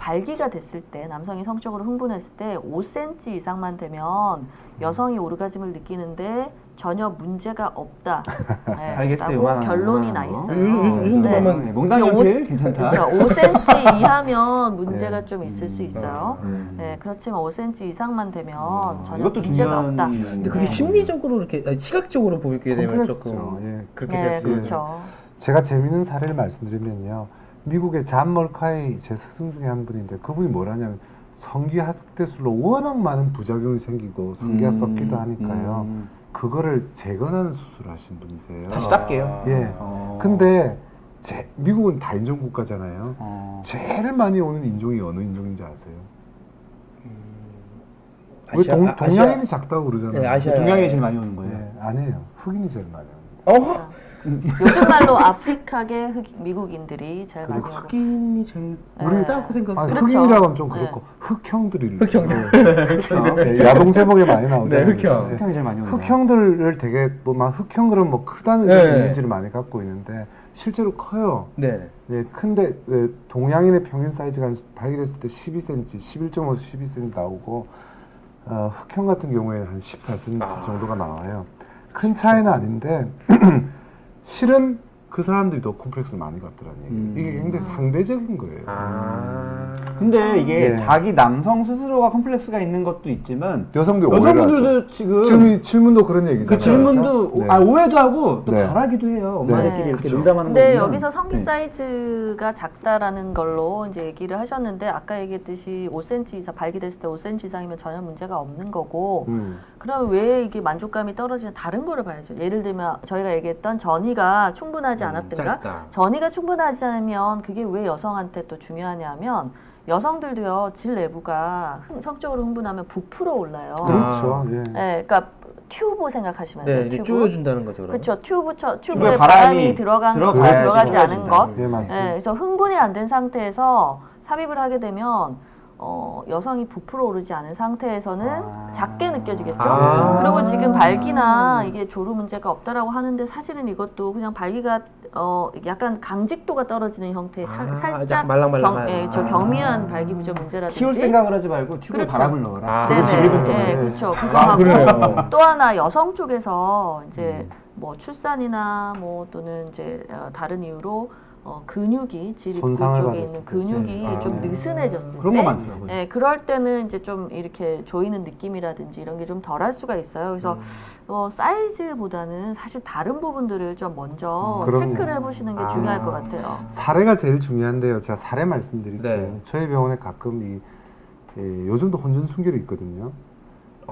D: 발기가 됐을 때 남성이 성적으로 흥분했을 때 5cm 이상만 되면 여성이 오르가즘을 느끼는데 전혀 문제가 없다. 네,
B: 발기했을 때
D: 라고
B: 요만한
D: 결론이 나
B: 거.
D: 있어요.
A: 요즘
D: 네.
A: 보면
B: 몽당연필 괜찮다.
D: 그렇죠. 5cm 이하면 문제가
C: 네.
D: 좀 있을 수 있어요. 네, 그렇지만 5cm 이상만 되면 전혀
B: 이것도
D: 문제가
B: 중요한
D: 없다.
A: 근데 그게 심리적으로 이렇게 아니, 시각적으로 보이게 되면
C: 콤플렉스죠.
A: 조금
C: 예.
A: 그렇게
D: 네,
A: 될 수 있는.
D: 그렇죠.
C: 제가 재미있는 사례를 말씀드리면요. 미국의 잔 멀카이 제 스승 중에 한 분인데 그분이 뭐라냐면 성기 합대술로 워낙 많은 부작용이 생기고 성기가 썩기도 하니까요. 그거를 재건하는 수술을 하신 분이세요.
B: 다시 닦게요.
C: 예. 근데 미국은 다인종 국가잖아요. 제일 많이 오는 인종이 어느 인종인지 아세요? 왜 동양인이 작다고 그러잖아요.
A: 네, 아시아.
B: 동양인이 제일 많이 오는 거예요.
C: 예, 아니에요. 흑인이 제일 많이 오는 거예요.
D: 요즘 말로 아프리카계 미국인들이 제일 많이 오고.
A: 흑인이 제일
D: 네.
A: 어렵다고 생각.
C: 아니,
D: 그렇죠.
C: 흑인이라고 하면 좀
D: 네.
C: 그렇고 흑형들이
A: 흑형들.
C: 네, 야동 제목에 많이 나오잖아요.
A: 네, 흑형.
C: 네.
B: 흑형이 제일 많이 오는 거예요.
C: 흑형들을 되게 막 흑형들은 뭐 크다는
A: 네.
C: 이미지를 많이 갖고 있는데 실제로 커요.
A: 네.
C: 네, 큰데 동양인의 평균 사이즈가 발견했을 때 12cm, 11.5에서 12cm 나오고 흑형 같은 경우에는 한 14cm 정도가 나와요. 큰 차이는 아닌데 실은 그 사람들이 더 콤플렉스를 많이 갖더라는 얘기예요. 이게 굉장히 상대적인 거예요.
B: 근데 이게
C: 네.
B: 자기 남성 스스로가 컴플렉스가 있는 것도 있지만
C: 여성들 오해를 하죠.
B: 여성분들도 지금
C: 지금 질문도 그런 얘기잖아요.
B: 그 질문도
C: 네.
B: 오해도 하고 또
C: 네.
B: 바라기도 해요. 엄마들끼리
D: 네.
B: 이렇게
C: 그쵸.
B: 농담하는
D: 근데
B: 거면.
D: 여기서 성기
B: 네.
D: 사이즈가 작다라는 걸로 이제 얘기를 하셨는데 아까 얘기했듯이 5cm 이상 발기됐을 때 5cm 이상이면 전혀 문제가 없는 거고 그러면 왜 이게 만족감이 떨어지는 다른 거를 봐야죠. 예를 들면 저희가 얘기했던 전이가 충분하지 않았던가
A: 짧다.
D: 전이가 충분하지 않으면 그게 왜 여성한테 또 중요하냐면 여성들도요 질 내부가 성적으로 흥분하면 부풀어 올라요.
C: 그렇죠. 예.
D: 네, 그러니까 튜브 생각하시면 돼요.
A: 네, 이제
D: 튜브.
A: 조여준다는 거죠. 그러면.
D: 그렇죠. 튜브에
B: 튜브에
D: 바람이 들어가지
B: 들어가야지
D: 않은 것.
C: 예, 맞습니다.
D: 네, 그래서 흥분이 안 된 상태에서 삽입을 하게 되면 여성이 부풀어 오르지 않은 상태에서는 작게 느껴지겠죠. 그리고 지금 발기나 이게 조루 문제가 없다라고 하는데 사실은 이것도 그냥 발기가 약간 강직도가 떨어지는 형태의 살짝
A: 말랑말랑한.
D: 경미한 발기 부전 문제라든지
B: 키울 생각을 하지 말고 튜브에
D: 그렇죠.
B: 바람을 넣어라.
D: 네네, 그렇죠. 그거 하고 또 하나 여성 쪽에서 이제 뭐 출산이나 뭐 또는 이제 다른 이유로 근육이 질 입구 쪽에 있는 근육이 좀 느슨해졌을
B: 그런
D: 때
B: 거 많더라고요.
D: 네, 그럴 때는 이제 좀 이렇게 조이는 느낌이라든지 이런 게 좀 덜할 수가 있어요. 그래서 사이즈보다는 사실 다른 부분들을 좀 먼저
C: 그럼요.
D: 체크를 해보시는 게 중요할 것 같아요.
C: 사례가 제일 중요한데요. 제가 사례 말씀드릴게요.
A: 네.
C: 저희 병원에 가끔 요즘도 혼전 순결이 있거든요.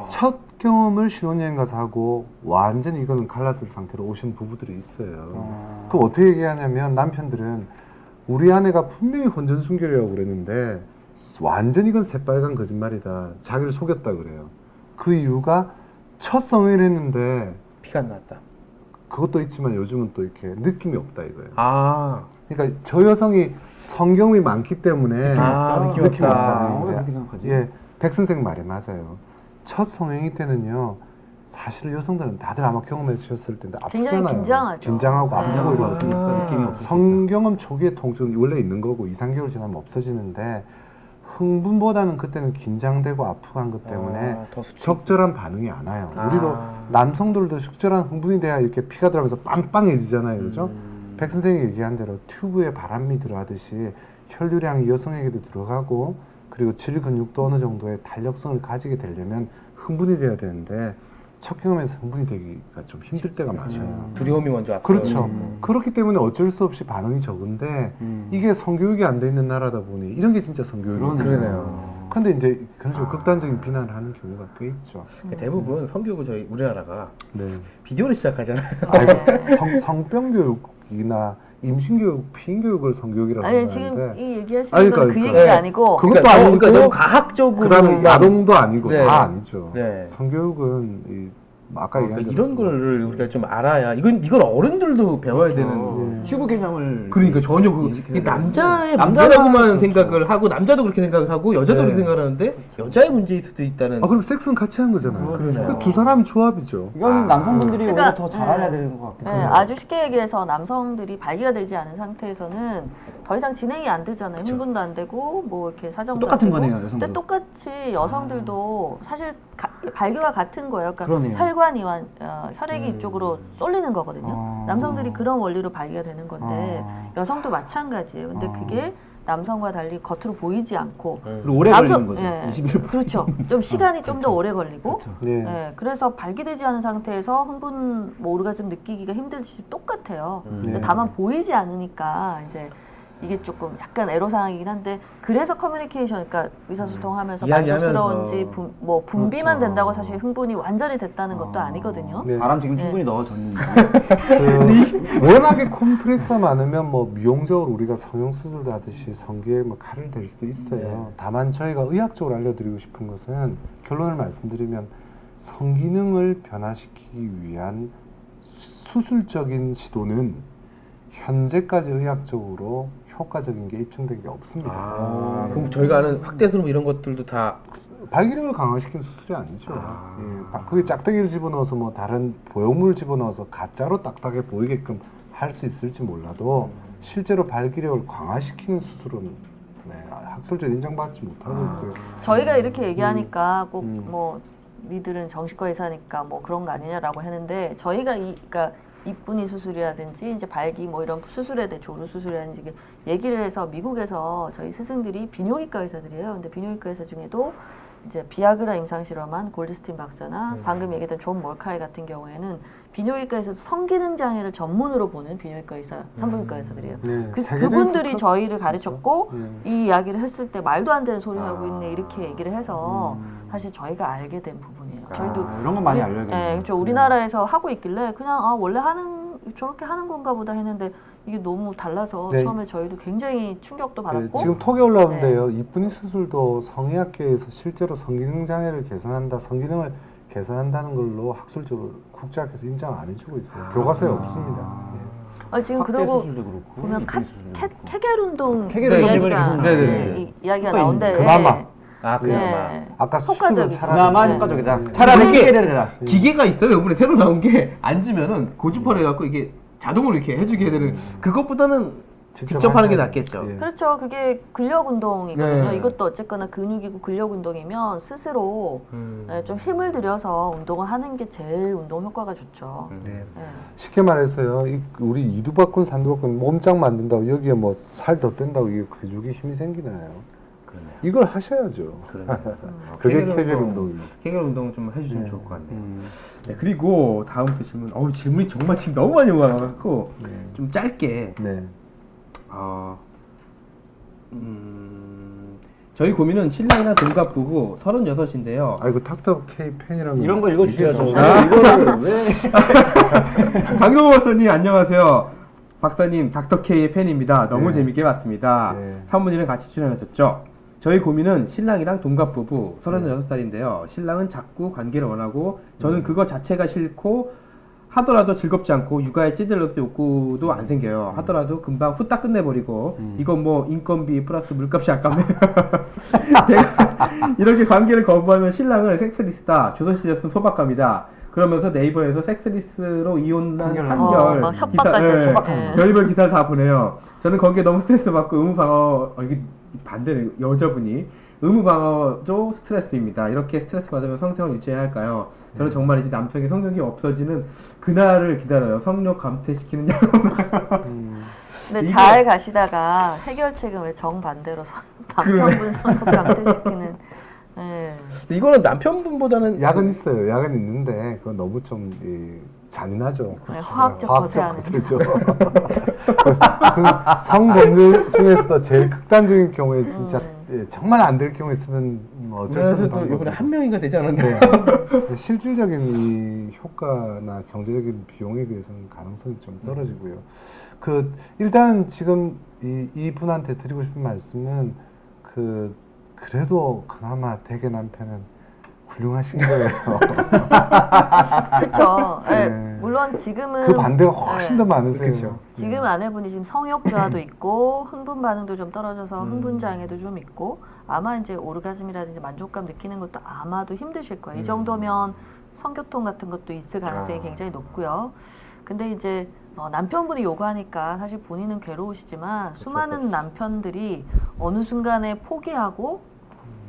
C: 첫 경험을 신혼여행 가서 하고 완전히 이거는 갈라질 상태로 오신 부부들이 있어요. 그럼 어떻게 얘기하냐면 남편들은 우리 아내가 분명히 혼전 순결이라고 그랬는데 완전히 이건 새빨간 거짓말이다. 자기를 속였다 그래요. 그 이유가 첫 성행위를 했는데
A: 피가 안 났다.
C: 그것도 있지만 요즘은 또 이렇게 느낌이 없다 이거예요. 그러니까 저 여성이 성경이 많기 때문에
A: 느낌이
C: 느낌이
A: 없다.
C: 없다는
B: 왜
C: 얘기인데
B: 그렇게 생각하지?
C: 예, 백 선생 말이 맞아요. 첫 성행위 때는요. 사실은 여성들은 다들 아마 경험해주셨을 텐데 아프잖아요.
D: 굉장히 긴장하죠.
C: 긴장하고 아프고 이러거든요.
B: 느낌이 없으니까.
C: 성경험 초기의 통증은 원래 있는 거고 2, 3개월 지나면 없어지는데 흥분보다는 그때는 긴장되고 아프고 한 것 때문에
A: 더 수치.
C: 적절한 반응이 안 와요. 우리도 남성들도 적절한 흥분이 돼야 이렇게 피가 들어가면서 빵빵해지잖아요. 그죠? 백 선생님이 얘기한 대로 튜브에 바람이 들어가듯이 혈류량이 여성에게도 들어가고 그리고 질 근육도 어느 정도의 탄력성을 가지게 되려면 흥분이 돼야 되는데 첫 경험에서 흥분이 되기가 좀 힘들 때가 많아요.
A: 두려움이 먼저 앞서.
C: 그렇죠. 그렇기 때문에 어쩔 수 없이 반응이 적은데 이게 성교육이 안 돼 있는 나라다 보니 이런 게 진짜 성교육이에요.
A: 그러네요.
C: 근데 이제 그런 식으로 극단적인 비난을 하는 경우가 꽤 있죠.
A: 대부분 성교육을 저희 우리나라가
C: 네.
A: 비디오를 시작하잖아요.
C: 성병 교육이나 임신교육, 피임교육을 성교육이라고
D: 아니
C: 하는데
D: 지금 이 얘기하시는 건 그
C: 그러니까.
D: 얘기가 아니고
C: 그것도 아니고
A: 그러니까 너무 과학적으로
C: 그다음에 야동도 아니고
A: 네.
C: 다 아니죠.
A: 네.
C: 성교육은 아까 얘기한 대로
A: 이런 거를 우리가 좀 알아야 이걸 어른들도 배워야 되는.
B: 튜브 개념을
A: 그러니까 전혀 이 남자의 문제라고만 생각을 하고 남자도 그렇게 생각을 하고 여자도 그렇게 생각을 하는데 여자의 문제일 수도 있다는.
C: 그럼 섹스는 같이 한 거잖아요.
A: 그러네요.
C: 두 사람 조합이죠.
B: 이건 남성분들이
D: 그러니까,
B: 오히려 더 잘 알아야 되는 것 같아요.
D: 네, 아주 쉽게 얘기해서 남성들이 발기가 되지 않은 상태에서는 더 이상 진행이 안 되잖아요. 흥분도 안 되고 뭐 이렇게 사정도
B: 똑같은
D: 안 되고.
B: 거네요, 여성들도.
D: 근데 똑같이 여성들도 사실 발기와 같은 거예요. 그러니까
B: 그러네요.
D: 혈관이와 혈액이 이쪽으로 쏠리는 거거든요. 남성들이 그런 원리로 발기가 되는 건데 여성도 마찬가지예요. 근데 그게 남성과 달리 겉으로 보이지 않고
B: 그리고 오래 걸리는 거죠.
D: 예,
B: 21분.
D: 그렇죠. 좀 시간이 좀 더 오래 걸리고
C: 예.
D: 예, 그래서 발기되지 않은 상태에서 흥분 뭐 오르가즘 느끼기가 힘들듯이 똑같아요. 근데 다만 보이지 않으니까 이제 이게 조금 약간 애로사항이긴 한데 그래서 커뮤니케이션, 그러니까 의사소통하면서 만족스러운지 뭐 분비만
C: 그렇죠.
D: 된다고 사실 흥분이 완전히 됐다는 것도 아니거든요.
C: 네.
B: 바람 지금 충분히 넣어줬는데.
C: 워낙에 콤플렉스가 많으면 뭐 미용적으로 우리가 성형 수술도 하듯이 성기에 뭐 칼을 댈 수도 있어요. 다만 저희가 의학적으로 알려드리고 싶은 것은 결론을 말씀드리면 성기능을 변화시키기 위한 수술적인 시도는 현재까지 의학적으로 효과적인 게 입증된 게 없습니다.
A: 그럼 저희가 아는 확대수rum 이런 것들도 다
C: 발기력을 강화시키는 수술이 아니죠. 예, 그게 짝대기를 집어넣어서 뭐 다른 보형물을 집어넣어서 가짜로 딱딱해 보이게끔 할 수 있을지 몰라도 실제로 발기력을 강화시키는 수술은 학술적으로 인정받지 못하고 있고요.
D: 저희가 이렇게 얘기하니까 꼭 뭐 니들은 정신과 의사니까 뭐 그런 거 아니냐라고 했는데 저희가 그러니까 입분이 수술이라든지 이제 발기 뭐 이런 수술에 대해 조루 수술이라든지 이게 얘기를 해서 미국에서 저희 스승들이 비뇨기과 의사들이에요. 근데 비뇨기과 의사 중에도 이제 비아그라 임상 실험한 골드스틴 박사나 방금 얘기했던 존 몰카이 같은 경우에는 비뇨기과에서 성기능 장애를 전문으로 보는 비뇨기과 의사, 산부인과 의사들이에요.
C: 네,
D: 그래서
C: 세계적인
D: 그분들이
C: 스포츠
D: 저희를 가르쳤고
C: 네.
D: 이 이야기를 했을 때 말도 안 되는 소리 하고 있네 이렇게 얘기를 해서 사실 저희가 알게 된 부분이에요. 저희도
B: 이런 건 많이 알려야겠네요.
D: 그렇죠. 우리나라에서 하고 있길래 그냥 원래 저렇게 하는 건가 보다 했는데 이게 너무 달라서
C: 네.
D: 처음에 저희도 굉장히 충격도 받았고
C: 네, 지금 톡에 올라오는데요. 이쁜이 수술도 성의학계에서 실제로 성기능 장애를 개선한다, 성기능을 개선한다는 걸로 학술적으로 국제학회에서 인정 안 해주고 있어요. 교과서에 없습니다. 예.
D: 지금
B: 확대
D: 그러고
B: 수술도 그렇고
D: 보면
B: 입분 수술도 그렇고.
D: 케겔 운동
B: 케겔
D: 이야기가
B: 운동이
A: 계속
D: 이야기가
B: 효과
D: 나온데
C: 그나마.
A: 그나마
C: 아까 수술을
D: 효과적이죠.
C: 차라리
B: 그나마
D: 네.
B: 효과적이다. 차라리
A: 이렇게-
B: 케겔을 해라.
A: 기계가 있어요. 이번에 새로 나온 게 앉으면은 고주파를 해갖고 이게 자동으로 이렇게 해주게 되는 그것보다는 직접 하는 게 낫겠죠.
C: 예.
D: 그렇죠. 그게 근력 운동이거든요.
A: 네.
D: 이것도 어쨌거나 근육이고 근력 운동이면 스스로 좀 힘을 들여서 운동을 하는 게 제일 운동 효과가 좋죠.
C: 네.
D: 네.
C: 쉽게 말해서요, 우리 이두박근, 산두박근 몸짱 만든다고 여기에 뭐 살 더 뺀다고 이게 근육에 힘이 생기나요?
A: 그러네요.
C: 이걸 하셔야죠. 그게 케겔 운동입니다.
A: 케겔 운동 좀 해주시면 좋을 것 같네요. 네, 그리고 다음 또 질문. 질문이 정말 지금 너무 많이 와가지고 좀 짧게.
C: 네.
A: 저희 고민은 신랑이나 동갑 부부 36인데요.
C: 아이고 탁탁 K 팬이라면
B: 이런 거 읽어주셔야죠.
C: 이거를 왜?
A: 강동호 박사님 안녕하세요. 박사님 닥터 K의 팬입니다. 너무
C: 네.
A: 재밌게 봤습니다.
C: 네.
A: 사모님이랑 같이 출연하셨죠. 저희 고민은 신랑이랑 동갑 부부 36살인데요. 신랑은 자꾸 관계를 원하고 저는 그거 자체가 싫고 하더라도 즐겁지 않고 육아에 찌들러서 욕구도 안 생겨요. 하더라도 금방 후딱 끝내버리고 이건 뭐 인건비 플러스 물값이 아깝네요. 제가 이렇게 관계를 거부하면 신랑은 섹스리스다. 조선시대였으면 소박합니다. 그러면서 네이버에서 섹스리스로 이혼한 한결
D: 막 협박까지 하시고. 네.
A: 별의별 기사를 다 보내요. 저는 거기에 너무 스트레스 받고 의무방어 이게 반대로 여자분이 의무방어도 스트레스입니다. 이렇게 스트레스 받으면 성생활 유지해야 할까요? 저는 정말 이제 남편이 성욕이 없어지는 그날을 기다려요. 성욕 감퇴시키는
D: 근데 잘 가시다가 해결책은 왜 정반대로 남편분 성욕 감퇴시키는. 네.
A: 이거는 남편분보다는
C: 약은 있어요. 약은 있는데 그건 너무 좀 잔인하죠.
D: 네, 화학적 거세하는.
C: 거세죠. 그 성범죄 중에서도 제일 극단적인 경우에 진짜 정말 안 될 경우에 쓰는 어쩔 수 없는
A: 그래서도 이번에
C: 방법이에요.
A: 한 명이가 되지 않았나요?
C: 네. 실질적인 이 효과나 경제적인 비용에 비해서는 가능성이 좀 떨어지고요. 일단 지금 이 분한테 드리고 싶은 말씀은 그래도 그나마 대개 남편은 훌륭하신 거예요.
D: 그렇죠. 네.
C: 네.
D: 물론 지금은
C: 그 반대가 훨씬
D: 네.
C: 더 많으세요.
A: 그쵸.
D: 지금 아내분이 지금 성욕저하도 있고 흥분 반응도 좀 떨어져서 흥분 장애도 좀 있고 아마 이제 오르가즘이라든지 만족감 느끼는 것도 아마도 힘드실 거예요. 이 정도면 성교통 같은 것도 있을 가능성이 굉장히 높고요. 근데 이제 남편분이 요구하니까 사실 본인은 괴로우시지만 수많은 남편들이 어느 순간에 포기하고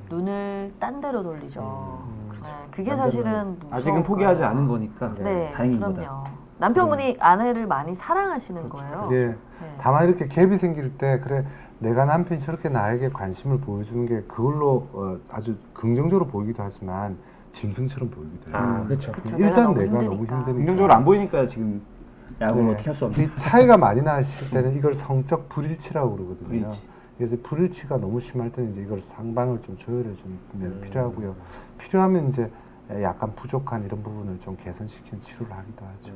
D: 눈을 딴 데로 돌리죠. 네, 그게 사실은
B: 아직은 포기하지 않은 거니까
D: 네,
B: 다행인
D: 그럼요.
B: 거다.
D: 남편분이 아내를 많이 사랑하시는 거예요.
C: 예.
D: 네.
C: 다만 이렇게 갭이 생길 때 그래 내가 남편이 저렇게 나에게 관심을 보여주는 게 그걸로 아주 긍정적으로 보이기도 하지만 짐승처럼 보이기도 해요.
A: 그렇죠.
C: 일단 내가 너무 힘드니까.
B: 긍정적으로 안 보이니까 지금 야구를
C: 네.
B: 어떻게 할 수 없는.
C: 이 차이가 많이 나실 때는 이걸 성적 불일치라고 그러거든요.
B: 불일치.
C: 그래서 불일치가 너무 심할 때는 이제 이걸 상방을 좀 조율해 주는 게 필요하고요. 필요하면 이제 약간 부족한 이런 부분을 좀 개선시키는 치료를 하기도 하죠.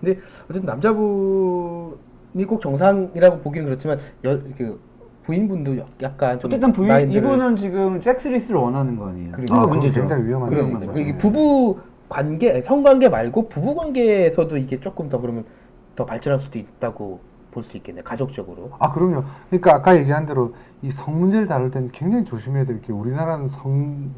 A: 근데 어쨌든 남자분이 꼭 정상이라고 보기는 그렇지만 그 부인분도 약간 좀
B: 어쨌든
A: 마인드를-
B: 이분은 지금 섹스리스를 원하는 거 아니에요.
A: 그러니까.
C: 그건
B: 문제죠.
C: 굉장히 위험한
A: 그런
C: 거죠.
A: 거죠. 이게 부부 관계, 성관계 말고 부부 관계에서도 이게 조금 더 그러면 더 발전할 수도 있다고 볼 수 있겠네. 가족적으로.
C: 아 그럼요. 그러니까 아까 얘기한 대로 이 성 문제를 다룰 때는 굉장히 조심해야 될 게 우리나라는 성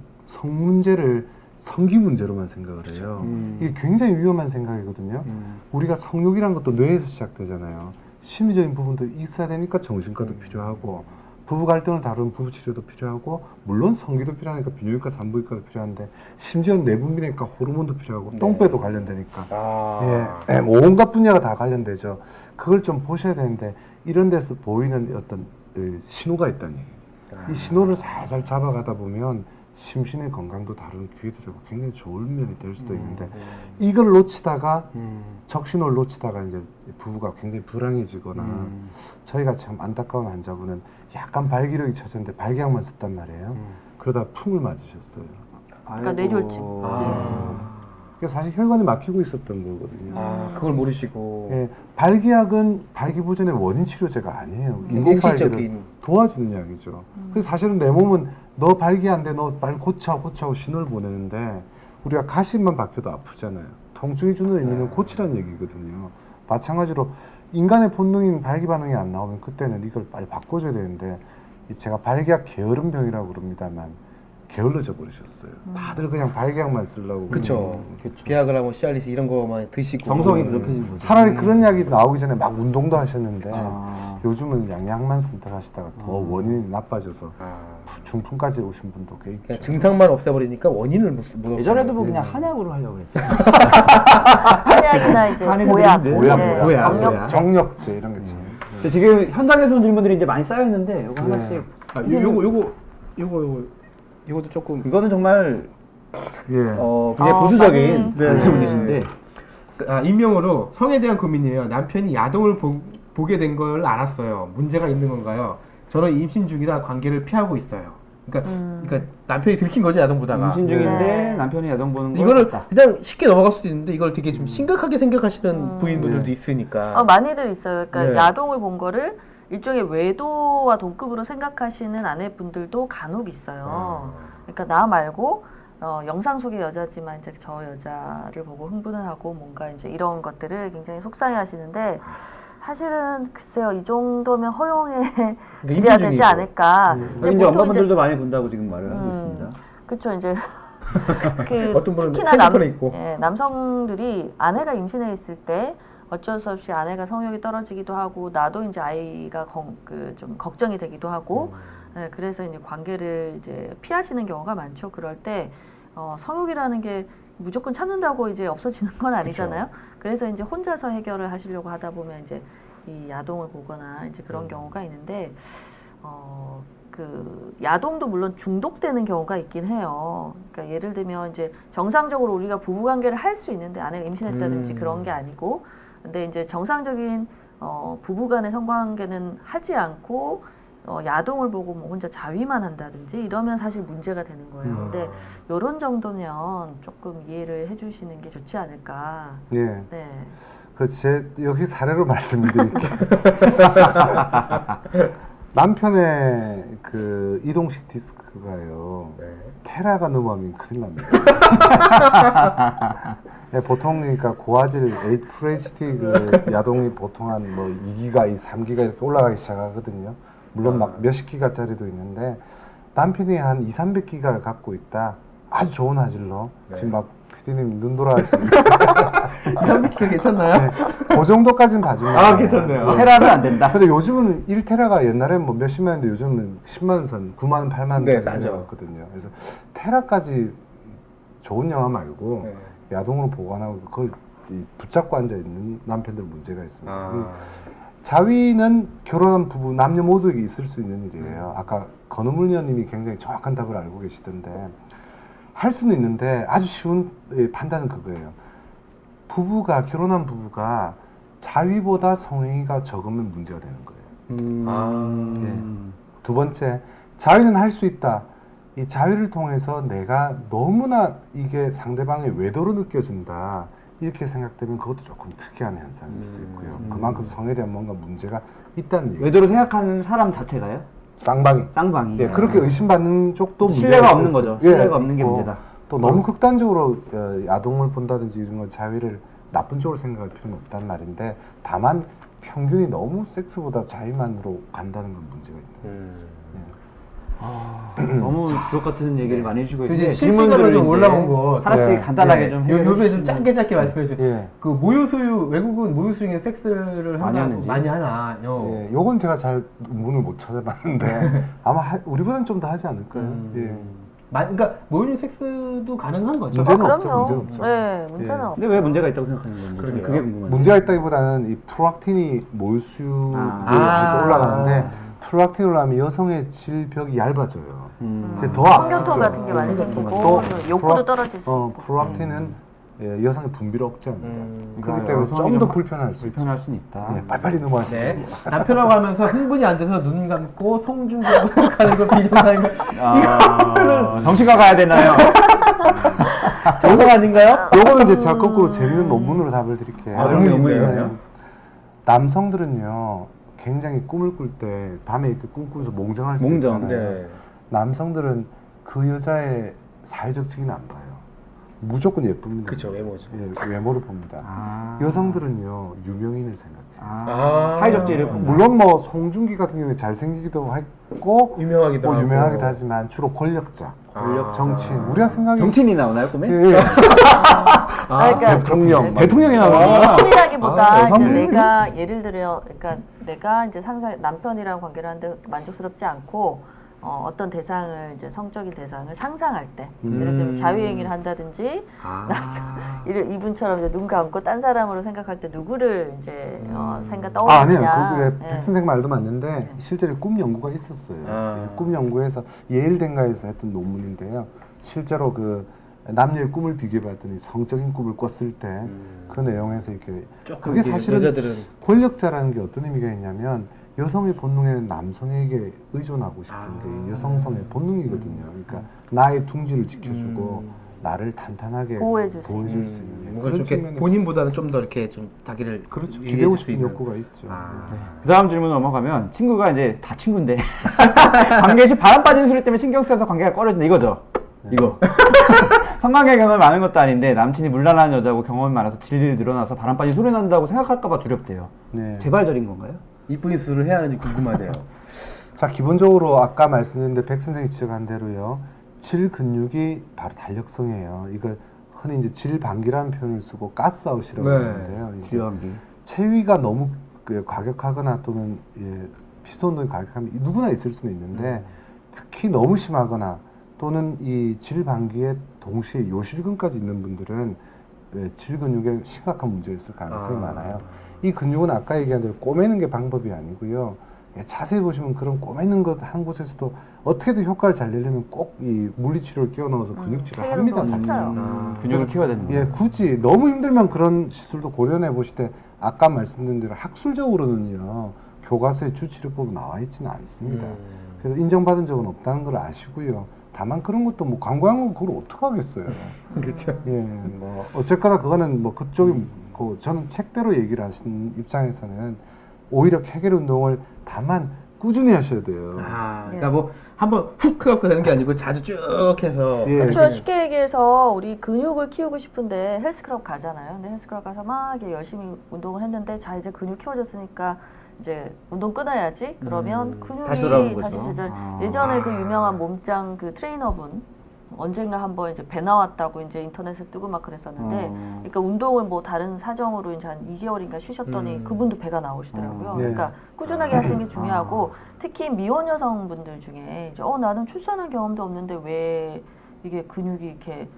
C: 문제를 성기 문제로만 생각을 해요. 이게 굉장히 위험한 생각이거든요. 우리가 성욕이란 것도 뇌에서 시작되잖아요. 심리적인 부분도 있어야 되니까 정신과도 필요하고 부부 갈등을 다루는 부부 치료도 필요하고 물론 성기도 필요하니까 비뇨기과 산부인과도 필요한데 심지어 내분비내과 호르몬도 필요하고
A: 네.
C: 똥배도 관련되니까 예, 온갖 분야가 다 관련되죠. 그걸 좀 보셔야 되는데 이런 데서 보이는 어떤 신호가 있다니 이 신호를 살살 잡아가다 보면 심신의 건강도 다루는 기회도 되고 굉장히 좋은 면이 될 수도 있는데 이걸 놓치다가 적신호를 놓치다가 이제 부부가 굉장히 불행해지거나 저희가 참 안타까운 환자분은 약간 발기력이 처졌는데 발기약만 썼단 말이에요. 그러다 풍을 맞으셨어요.
D: 그러니까 뇌졸중.
C: 그래서 사실 혈관이 막히고 있었던 거거든요.
A: 그걸 모르시고.
C: 예, 발기약은 발기부전의 원인 치료제가 아니에요. 인공발기를
A: 일시적인.
C: 도와주는 약이죠. 그래서 사실은 내 몸은 너 발기 안 돼, 너 빨리 고치라고 신호를 보내는데 우리가 가심만 박혀도 아프잖아요. 통증이 주는 의미는 고치라는 얘기거든요. 마찬가지로 인간의 본능인 발기 반응이 안 나오면 그때는 이걸 빨리 바꿔줘야 되는데 제가 발기약 게으름병이라고 그럽니다만 게을러져 버리셨어요. 다들 그냥 발기약만 쓰려고.
A: 그렇죠. 비아그라, 뭐 시알리스 이런 거만 드시고
B: 정성이 부족해진 거죠.
C: 차라리 그런 약이 나오기 전에 막 운동도 하셨는데 요즘은 양약만 선택하시다가 더 원인이 나빠져서 중풍까지 오신 분도 꽤 있죠.
A: 그냥 증상만 없애버리니까 원인을 못
B: 예전에도 뭐 그냥 한약으로 하려고 했죠.
D: 한약이나 이제
B: 한의사들이
D: 보약,
B: 있는데.
A: 보약.
C: 정력제 이런 게 있죠.
B: 근데 지금 현장에서 온 질문들이 이제 많이 쌓여 있는데 이거 하나씩.
A: 요것도 조금
B: 이거는 정말
C: 예.
B: 굉장히 보수적인 질문이신데.
A: 익명으로 성에 대한 고민이에요. 남편이 야동을 보게 된 걸 알았어요. 문제가 있는 건가요? 저는 임신 중이라 관계를 피하고 있어요. 그러니까 남편이 들킨 거죠, 야동 보다가.
B: 임신 중인데
D: 네.
B: 남편이 야동 보는 걸
A: 이거를
B: 봤다.
A: 그냥 쉽게 넘어갈 수도 있는데 이걸 되게 좀 심각하게 생각하시는 부인분들도 있으니까.
D: 많이들 있어요. 그러니까
A: 네.
D: 야동을 본 거를 일종의 외도와 동급으로 생각하시는 아내분들도 간혹 있어요. 그러니까 나 말고 영상 속의 여자지만 이제 저 여자를 보고 흥분을 하고 뭔가 이제 이런 것들을 굉장히 속상해 하시는데 사실은 글쎄요, 이 정도면 허용해 드려야 되지
A: 중이고.
D: 않을까. 근데
B: 이제
D: 보통
B: 엄마분들도 많이 본다고 지금 말을 하고 있습니다.
D: 그렇죠. 이제 그
A: 어떤 분은
D: 특히나
A: 핸드폰에 있고.
D: 남성들이 아내가 임신해 있을 때 어쩔 수 없이 아내가 성욕이 떨어지기도 하고 나도 이제 아이가 좀 걱정이 되기도 하고 그래서 이제 관계를 이제 피하시는 경우가 많죠. 그럴 때 성욕이라는 게 무조건 참는다고 이제 없어지는 건 아니잖아요. 그래서 이제 혼자서 해결을 하시려고 하다 보면 이제 이 야동을 보거나 이제 그런 경우가 있는데 그 야동도 물론 중독되는 경우가 있긴 해요. 그러니까 예를 들면 이제 정상적으로 우리가 부부 관계를 할 수 있는데 아내가 임신했다든지 그런 게 아니고, 근데 이제 정상적인 부부 간의 성관계는 하지 않고 야동을 보고 뭐 혼자 자위만 한다든지 이러면 사실 문제가 되는 거예요. 근데 이런 정도면 조금 이해를 해주시는 게 좋지 않을까.
C: 예.
D: 네.
C: 여기 사례로 말씀드릴게요. 남편의 그 이동식 디스크가요. 테라가 넘어가면 큰일 납니다. 네, 보통 그러니까 고화질 FHD 그 야동이 보통 한 뭐 2기가, 3기가 이렇게 올라가기 시작하거든요. 물론 막 몇십 기가짜리도 있는데 남편이 한 200~300기가를 갖고 있다. 아주 좋은 화질로. 지금 막 PD님 눈 돌아가시는데
A: 200기가 괜찮나요?
C: 네, 그 정도까지는 봐줍니다.
B: 괜찮네요. 테라는 안 된다.
C: 근데 요즘은 1테라가 옛날에는 뭐 몇십만 원인데 요즘은 10만 원 선, 9만 원, 8만 원
A: 네,
C: 까지
A: 싸죠.
C: 내려갔거든요. 그래서 테라까지 좋은 영화 말고
A: 네.
C: 야동으로 보관하고 그걸 붙잡고 앉아 있는 남편들 문제가 있습니다.
A: 아.
C: 자위는 결혼한 부부 남녀 모두에게 있을 수 있는 일이에요. 아까 건우물 의원님이 굉장히 정확한 답을 알고 계시던데 할 수는 있는데 아주 쉬운 판단은 그거예요. 결혼한 부부가 자위보다 성행위가 적으면 문제가 되는 거예요. 네. 두 번째, 자위는 할 수 있다. 이 자위를 통해서 내가 너무나 이게 상대방의 외도로 느껴진다. 이렇게 생각되면 그것도 조금 특이한 현상일 수 있고요. 그만큼 성에 대한 뭔가 문제가 있다는 얘기죠.
B: 외도로 생각하는 사람 자체가요? 쌍방이.
C: 예, 그렇게 의심받는 쪽도
B: 신뢰가 없는 거죠.
C: 예,
B: 신뢰가 없는 게 문제다.
C: 또 너무 극단적으로 야동을 본다든지 이런 건 자위를 나쁜 쪽으로 생각할 필요는 없단 말인데 다만 평균이 너무 섹스보다 자위만으로 간다는 건 문제가 있는 거죠.
B: 너무 주옥 같은 얘기를 많이 해주고
A: 이제
B: 있는데
A: 실시간으로 좀 올라온 거
B: 하나씩 간단하게 좀
A: 요즘에 좀 짧게 말씀해 주세요.
C: 예.
A: 그 모유수유 외국은 모유수유에 섹스를 많이 하나요?
C: 예, 요건 제가 잘 문을 못 찾아봤는데 아마 우리보다는 좀 더 하지 않을까요? 예.
A: 그러니까 모유수유 섹스도 가능한 거죠.
C: 문제는 없죠.
D: 그럼요.
C: 문제는 없죠.
D: 네, 문제는
C: 예.
D: 없죠.
B: 근데 왜 문제가 있다고 생각하는 건지
A: 그러게요.
B: 그게 궁금해요.
C: 문제가 있다기보다는 이 프로락틴이 모유수유로 올라가는데 프로락틴을 하면 여성의 질벽이 얇아져요. 더
D: 성경통
C: 아프죠.
D: 같은 게 많이 생기고
C: 또
D: 욕구도 떨어질 수 있고.
C: 프로락틴은 여성의 분비를 억제합니다. 그렇기
B: 그러니까
C: 때문에
B: 여성이
C: 좀 더
B: 좀
C: 불편할 수 있죠.
B: 불편할 수는 있다.
C: 네, 빨리빨리 넘어가시죠.
A: 네. 남편하고 하면서 흥분이 안 돼서 눈 감고 성중국으로 가는 거 비정상인 거.
B: 정신과 가야 되나요?
A: 정상 아닌가요?
C: 요거는 이제 제가 거꾸로 재밌는 논문으로 답을 드릴게요.
A: 논문이에요?
C: 남성들은요 굉장히 꿈을 꿀 때 밤에 이렇게 꿈꾸면서 몽정할 수 있잖아요.
A: 네.
C: 남성들은 그 여자의 사회적 측은 안 봐요. 무조건 예쁩니다.
A: 그쵸, 외모죠.
C: 예, 외모를 봅니다. 여성들은요 유명인을 생각해요.
B: 사회적 지위를 본다.
C: 물론 뭐 송중기 같은 경우에 잘생기기도 했고
A: 유명하기도 하고.
C: 유명하기도 하지만 주로 권력자, 정치인. 우리가 생각이
B: 정치인이 나오나요 꿈에?
C: 예,
D: 그러니까
C: 대통령,
B: 대통령이 나오는구나.
D: 꿈이라기보다 이제
B: 여성분?
D: 내가 예를 들어, 그러니까 내가 이제 남편이랑 관계를 하는데 만족스럽지 않고 어떤 대상을 이제 성적인 대상을 상상할 때 예를 들면 자유행위를 한다든지 이분처럼 이제 눈 감고 딴 사람으로 생각할 때 누구를 이제 떠올리냐.
C: 아니에요. 그 백 선생 말도 맞는데 실제로 꿈 연구가 있었어요. 꿈 연구에서 예일대인가에서 했던 논문인데요. 실제로 그 남녀의 꿈을 비교해봤더니 성적인 꿈을 꿨을 때 그 내용에서 이렇게 그게 사실은
A: 여자들은
C: 권력자라는 게 어떤 의미가 있냐면 여성의 본능에는 남성에게 의존하고 싶은 게 여성성의 본능이거든요. 그러니까 나의 둥지를 지켜주고 나를 탄탄하게 보여줄 수 있는
A: 뭔가 좀 이렇게 본인보다는 좀 더 이렇게 좀 자기를
C: 그렇죠. 기대고 싶은 욕구가 있죠.
B: 그 다음 질문 넘어가면 친구가 이제 다 친구인데 관계 시 바람 빠지는 소리 때문에 신경 쓰여서 관계가 꺼려진다 이거죠. 이거 성관계 경험이 많은 것도 아닌데 남친이 물란한 여자고 경험이 많아서 질질이 늘어나서 바람 빠지는 소리 난다고 생각할까봐 두렵대요.
C: 네.
B: 재발절인 건가요?
A: 이쁘게 수술을 해야 하는지 궁금하대요.
C: 자, 기본적으로 아까 말씀드렸는데 백 선생이 지적한 대로요. 질 근육이 바로 달력성이에요. 이걸 흔히 이제 질방기라는 표현을 쓰고 가스아웃이라고 하는데요.
B: 질방기.
C: 체위가 너무 과격하거나 또는 피스톤 운동이 과격하면 누구나 있을 수는 있는데 특히 너무 심하거나 또는 이 질방기에 동시에 요실근까지 있는 분들은 질 근육에 심각한 문제가 있을 가능성이 많아요. 이 근육은 아까 얘기한 대로 꼬매는 게 방법이 아니고요. 자세히 보시면 그런 꼬매는 것 한 곳에서도 어떻게든 효과를 잘 내려면 꼭 이 물리치료를 끼워 넣어서 근육치료를 합니다. 사실.
B: 근육을 키워야 되는 거예요.
C: 굳이 너무 힘들면 그런 시술도 고려해 보실 때 아까 말씀드린 대로 학술적으로는요. 교과서에 주치료법은 나와 있지는 않습니다. 그래서 인정받은 적은 없다는 걸 아시고요. 다만 그런 것도 뭐 광고한 건 그걸 어떻게 하겠어요.
A: 그렇죠.
C: 예, 뭐 어쨌거나 그거는 뭐 그쪽이 저는 책대로 얘기를 하시는 입장에서는 오히려 케겔 운동을 다만 꾸준히 하셔야 돼요.
A: 그러니까 뭐 한번 훅 해갖고 되는 게 아니고 자주 쭉 해서.
D: 그렇죠. 쉽게 얘기해서 우리 근육을 키우고 싶은데 헬스클럽 가잖아요. 근데 헬스클럽 가서 막 이렇게 열심히 운동을 했는데 자 이제 근육 키워졌으니까 이제 운동 끊어야지. 그러면 근육이
B: 다시 돌아오는
D: 다시
B: 거죠.
D: 제절. 예전에 그 유명한 몸짱 그 트레이너분 언젠가 한번 이제 배 나왔다고 이제 인터넷에 뜨고 막 그랬었는데, 그러니까 운동을 뭐 다른 사정으로 이제 한 2개월인가 쉬셨더니 그분도 배가 나오시더라고요. 그러니까 꾸준하게 하시는 게 중요하고, 특히 미혼 여성분들 중에 이제 나는 출산한 경험도 없는데 왜 이게 근육이 이렇게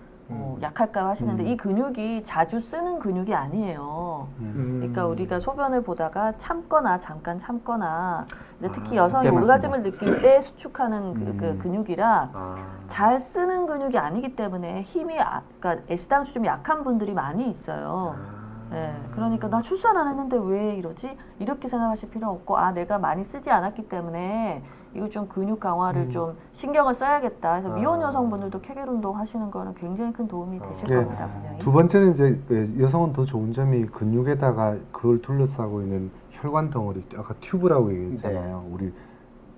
D: 약할까요 하시는데 이 근육이 자주 쓰는 근육이 아니에요. 그러니까 우리가 소변을 보다가 참거나 잠깐 참거나 근데 특히 여성이 오르가즘을 느낄 때 수축하는 그 근육이라 잘 쓰는 근육이 아니기 때문에 힘이 그러니까 애시당초 좀 약한 분들이 많이 있어요. 네, 그러니까 나 출산 안 했는데 왜 이러지? 이렇게 생각하실 필요 없고 내가 많이 쓰지 않았기 때문에 이거 좀 근육 강화를 좀 신경을 써야겠다. 그래서 미혼 여성분들도 케겔 운동 하시는 거는 굉장히 큰 도움이 되실 겁니다. 분명히.
C: 두 번째는 이제 여성은 더 좋은 점이 근육에다가 그걸 둘러싸고 있는 혈관 덩어리, 아까 튜브라고 얘기했잖아요. 우리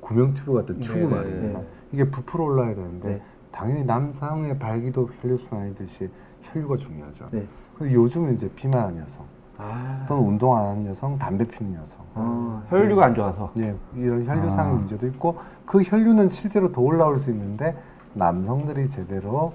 C: 구명 튜브 같은 튜브 말이에요. 이게 부풀어 올라야 되는데 당연히 남성의 발기도 혈류순환이듯이 혈류가 중요하죠. 근데 요즘은 이제 비만한 여성, 또는 운동 안 하는 여성, 담배 피는 여성,
B: 혈류가 안 좋아서
C: 이런 혈류상의 문제도 있고 그 혈류는 실제로 더 올라올 수 있는데 남성들이 제대로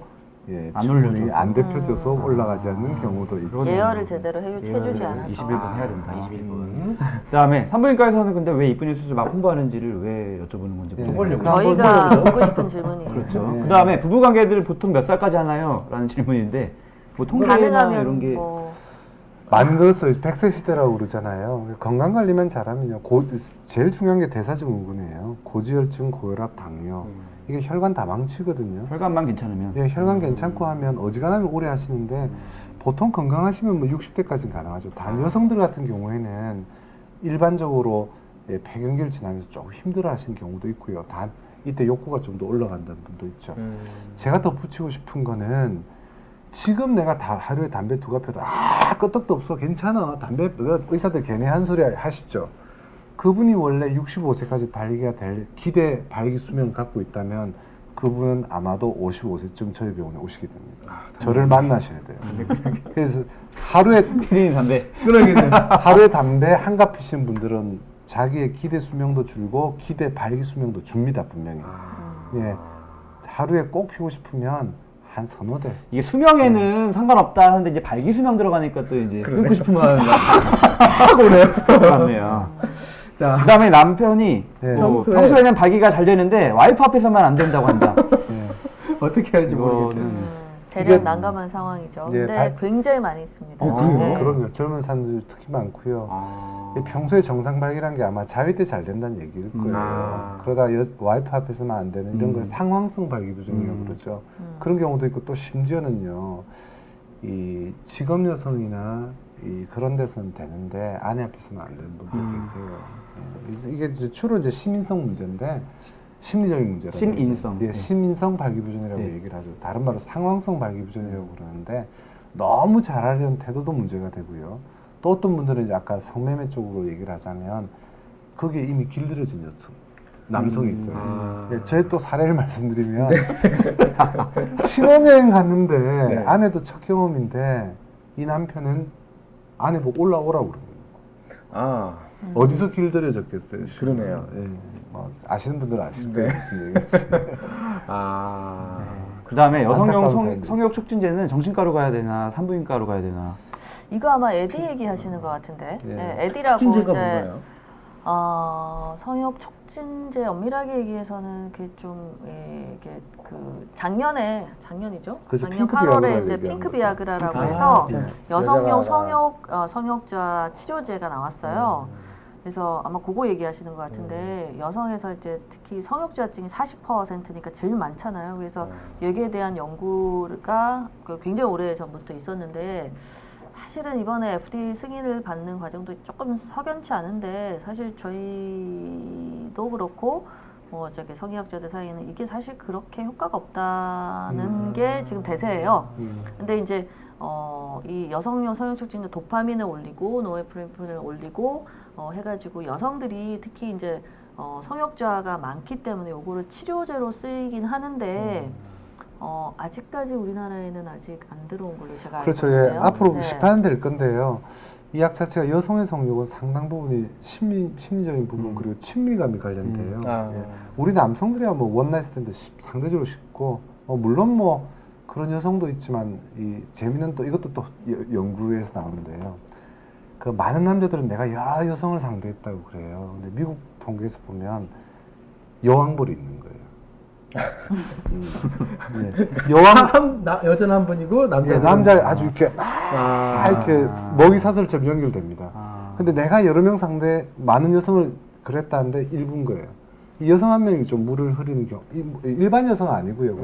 C: 충분히 안 데펴줘서 올라가지 않는 경우도 있죠.
D: 예열을 제대로 해주지 않아서
B: 21분 해야 된다. 21분. 그다음에 산부인과에서는 근데 왜 이쁜이 수술 막 홍보하는지를 왜 여쭤보는 건지 궁금해요.
D: 저희가 묻고 싶은 질문이에요.
B: 그렇죠. 그다음에 부부관계들 보통 몇 살까지 하나요? 라는 질문인데 뭐 통계나 이런 게
C: 많이 들었어요. 100세 시대라고 그러잖아요. 건강관리만 잘하면요. 제일 중요한 게 대사증후군이에요. 고지혈증, 고혈압, 당뇨. 이게 혈관 다 망치거든요.
B: 혈관만 괜찮으면.
C: 혈관 괜찮고 하면 어지간하면 오래 하시는데 보통 건강하시면 뭐 60대까지는 가능하죠. 단 여성들 같은 경우에는 일반적으로 폐경기를 지나면서 조금 힘들어 하시는 경우도 있고요. 이때 욕구가 좀 더 올라간다는 분도 있죠. 제가 덧붙이고 싶은 거는 지금 내가 하루에 담배 2갑 펴도 끄떡도 없어 괜찮아 담배 의사들 괜히 한 소리 하시죠. 그분이 원래 65세까지 발기가 될 기대 발기 수명을 갖고 있다면 그분은 아마도 55세쯤 저희 병원에 오시게 됩니다. 저를 만나셔야 돼요. 그래서 하루에
B: 피디님 담배
C: 하루에 담배 한 갑 피신 분들은 자기의 기대 수명도 줄고 기대 발기 수명도 줍니다 분명히. 하루에 꼭 피고 싶으면 한 서너 대.
B: 이게 수명에는 상관없다 하는데 이제 발기 수명 들어가니까 또 이제 끊고 싶으면 확 오네요. 자, 그다음에 남편이 평소에는 발기가 잘 되는데 와이프 앞에서만 안 된다고 한다.
A: 어떻게 할지 모르겠네요.
D: 대략 난감한 상황이죠. 근데 굉장히 많이 있습니다.
C: 그럼요. 젊은 사람들 특히 많고요. 평소에 정상 발기란 게 아마 자위 때 잘 된다는 얘기일 거예요. 그러다 와이프 앞에서만 안 되는 이런 걸 상황성 발기부전이라고 그러죠. 그런 경우도 있고 또 심지어는요. 이 직업 여성이나 그런 데서는 되는데 아내 앞에서는 안 되는 분들 계세요. 이게 이제 주로 이제 심인성 문제인데 심리적인 문제라고
B: 심인성.
C: 심인성 발기부전이라고 얘기를 하죠. 다른 말로 상황성 발기부전이라고 그러는데 너무 잘하려는 태도도 문제가 되고요. 또 어떤 분들은 이제 아까 성매매 쪽으로 얘기를 하자면 거기에 이미 길들여진 여성, 남성이 있어요. 저희 또 사례를 말씀드리면 신혼여행 갔는데 아내도 첫 경험인데 이 남편은 아내 보고 올라오라고 그러는 거예요. 어디서 길들여졌겠어요?
A: 그러네요.
C: 뭐 아시는 분들은 아실 거예요. 무슨 얘기인지.
B: 그다음에 여성용 성욕 촉진제는 정신과로 가야 되나 산부인과로 가야 되나?
D: 이거 아마 에디 얘기하시는 것 같은데. 에디라고
A: 촉진제가 뭔가요?
D: 성욕 촉진제 엄밀하게 얘기해서는 이게 작년이죠.
C: 그렇죠.
D: 작년
C: 핑크
D: 8월에
C: 비아그라
D: 이제
C: 얘기하는
D: 핑크
C: 거죠.
D: 비아그라라고 해서 여성용
A: 여자가
D: 성욕자 치료제가 나왔어요. 그래서 아마 그거 얘기하시는 것 같은데 여성에서 이제 특히 성욕저하증이 40%니까 제일 많잖아요. 그래서 여기에 대한 연구가 굉장히 오래 전부터 있었는데 사실은 이번에 FDA 승인을 받는 과정도 조금 석연치 않은데 사실 저희도 그렇고 성의학자들 사이에는 이게 사실 그렇게 효과가 없다는 게 지금 대세예요. 근데 이제 이 여성용 성욕촉진제 도파민을 올리고 노에프네프린을 올리고 해가지고 여성들이 특히 이제 성욕저하가 많기 때문에 요거를 치료제로 쓰이긴 하는데 아직까지 우리나라에는 아직 안 들어온 걸로 제가 알고
C: 그렇죠.
D: 있는데요.
C: 앞으로 시판은 될 건데요. 이 약 자체가 여성의 성욕은 상당 부분이 심리적인 부분 그리고 친밀감이 관련돼요. 우리 남성들이야 뭐 원나잇 스탠드 상대적으로 쉽고 물론 뭐 그런 여성도 있지만 이 재미는 또 이것도 또 연구에서 나오는데요. 그 많은 남자들은 내가 여러 여성을 상대했다고 그래요. 근데 미국 통계에서 보면 여왕벌이 있는 거예요. 여왕
A: 여자는 한 분이고
C: 남자 아주 이렇게 이렇게 먹이 사슬처럼 연결됩니다. 근데 내가 여러 명 상대 많은 여성을 그랬다는데 일부인 거예요. 이 여성 한 명이 좀 물을 흐리는 경우, 일반 여성은 아니고요.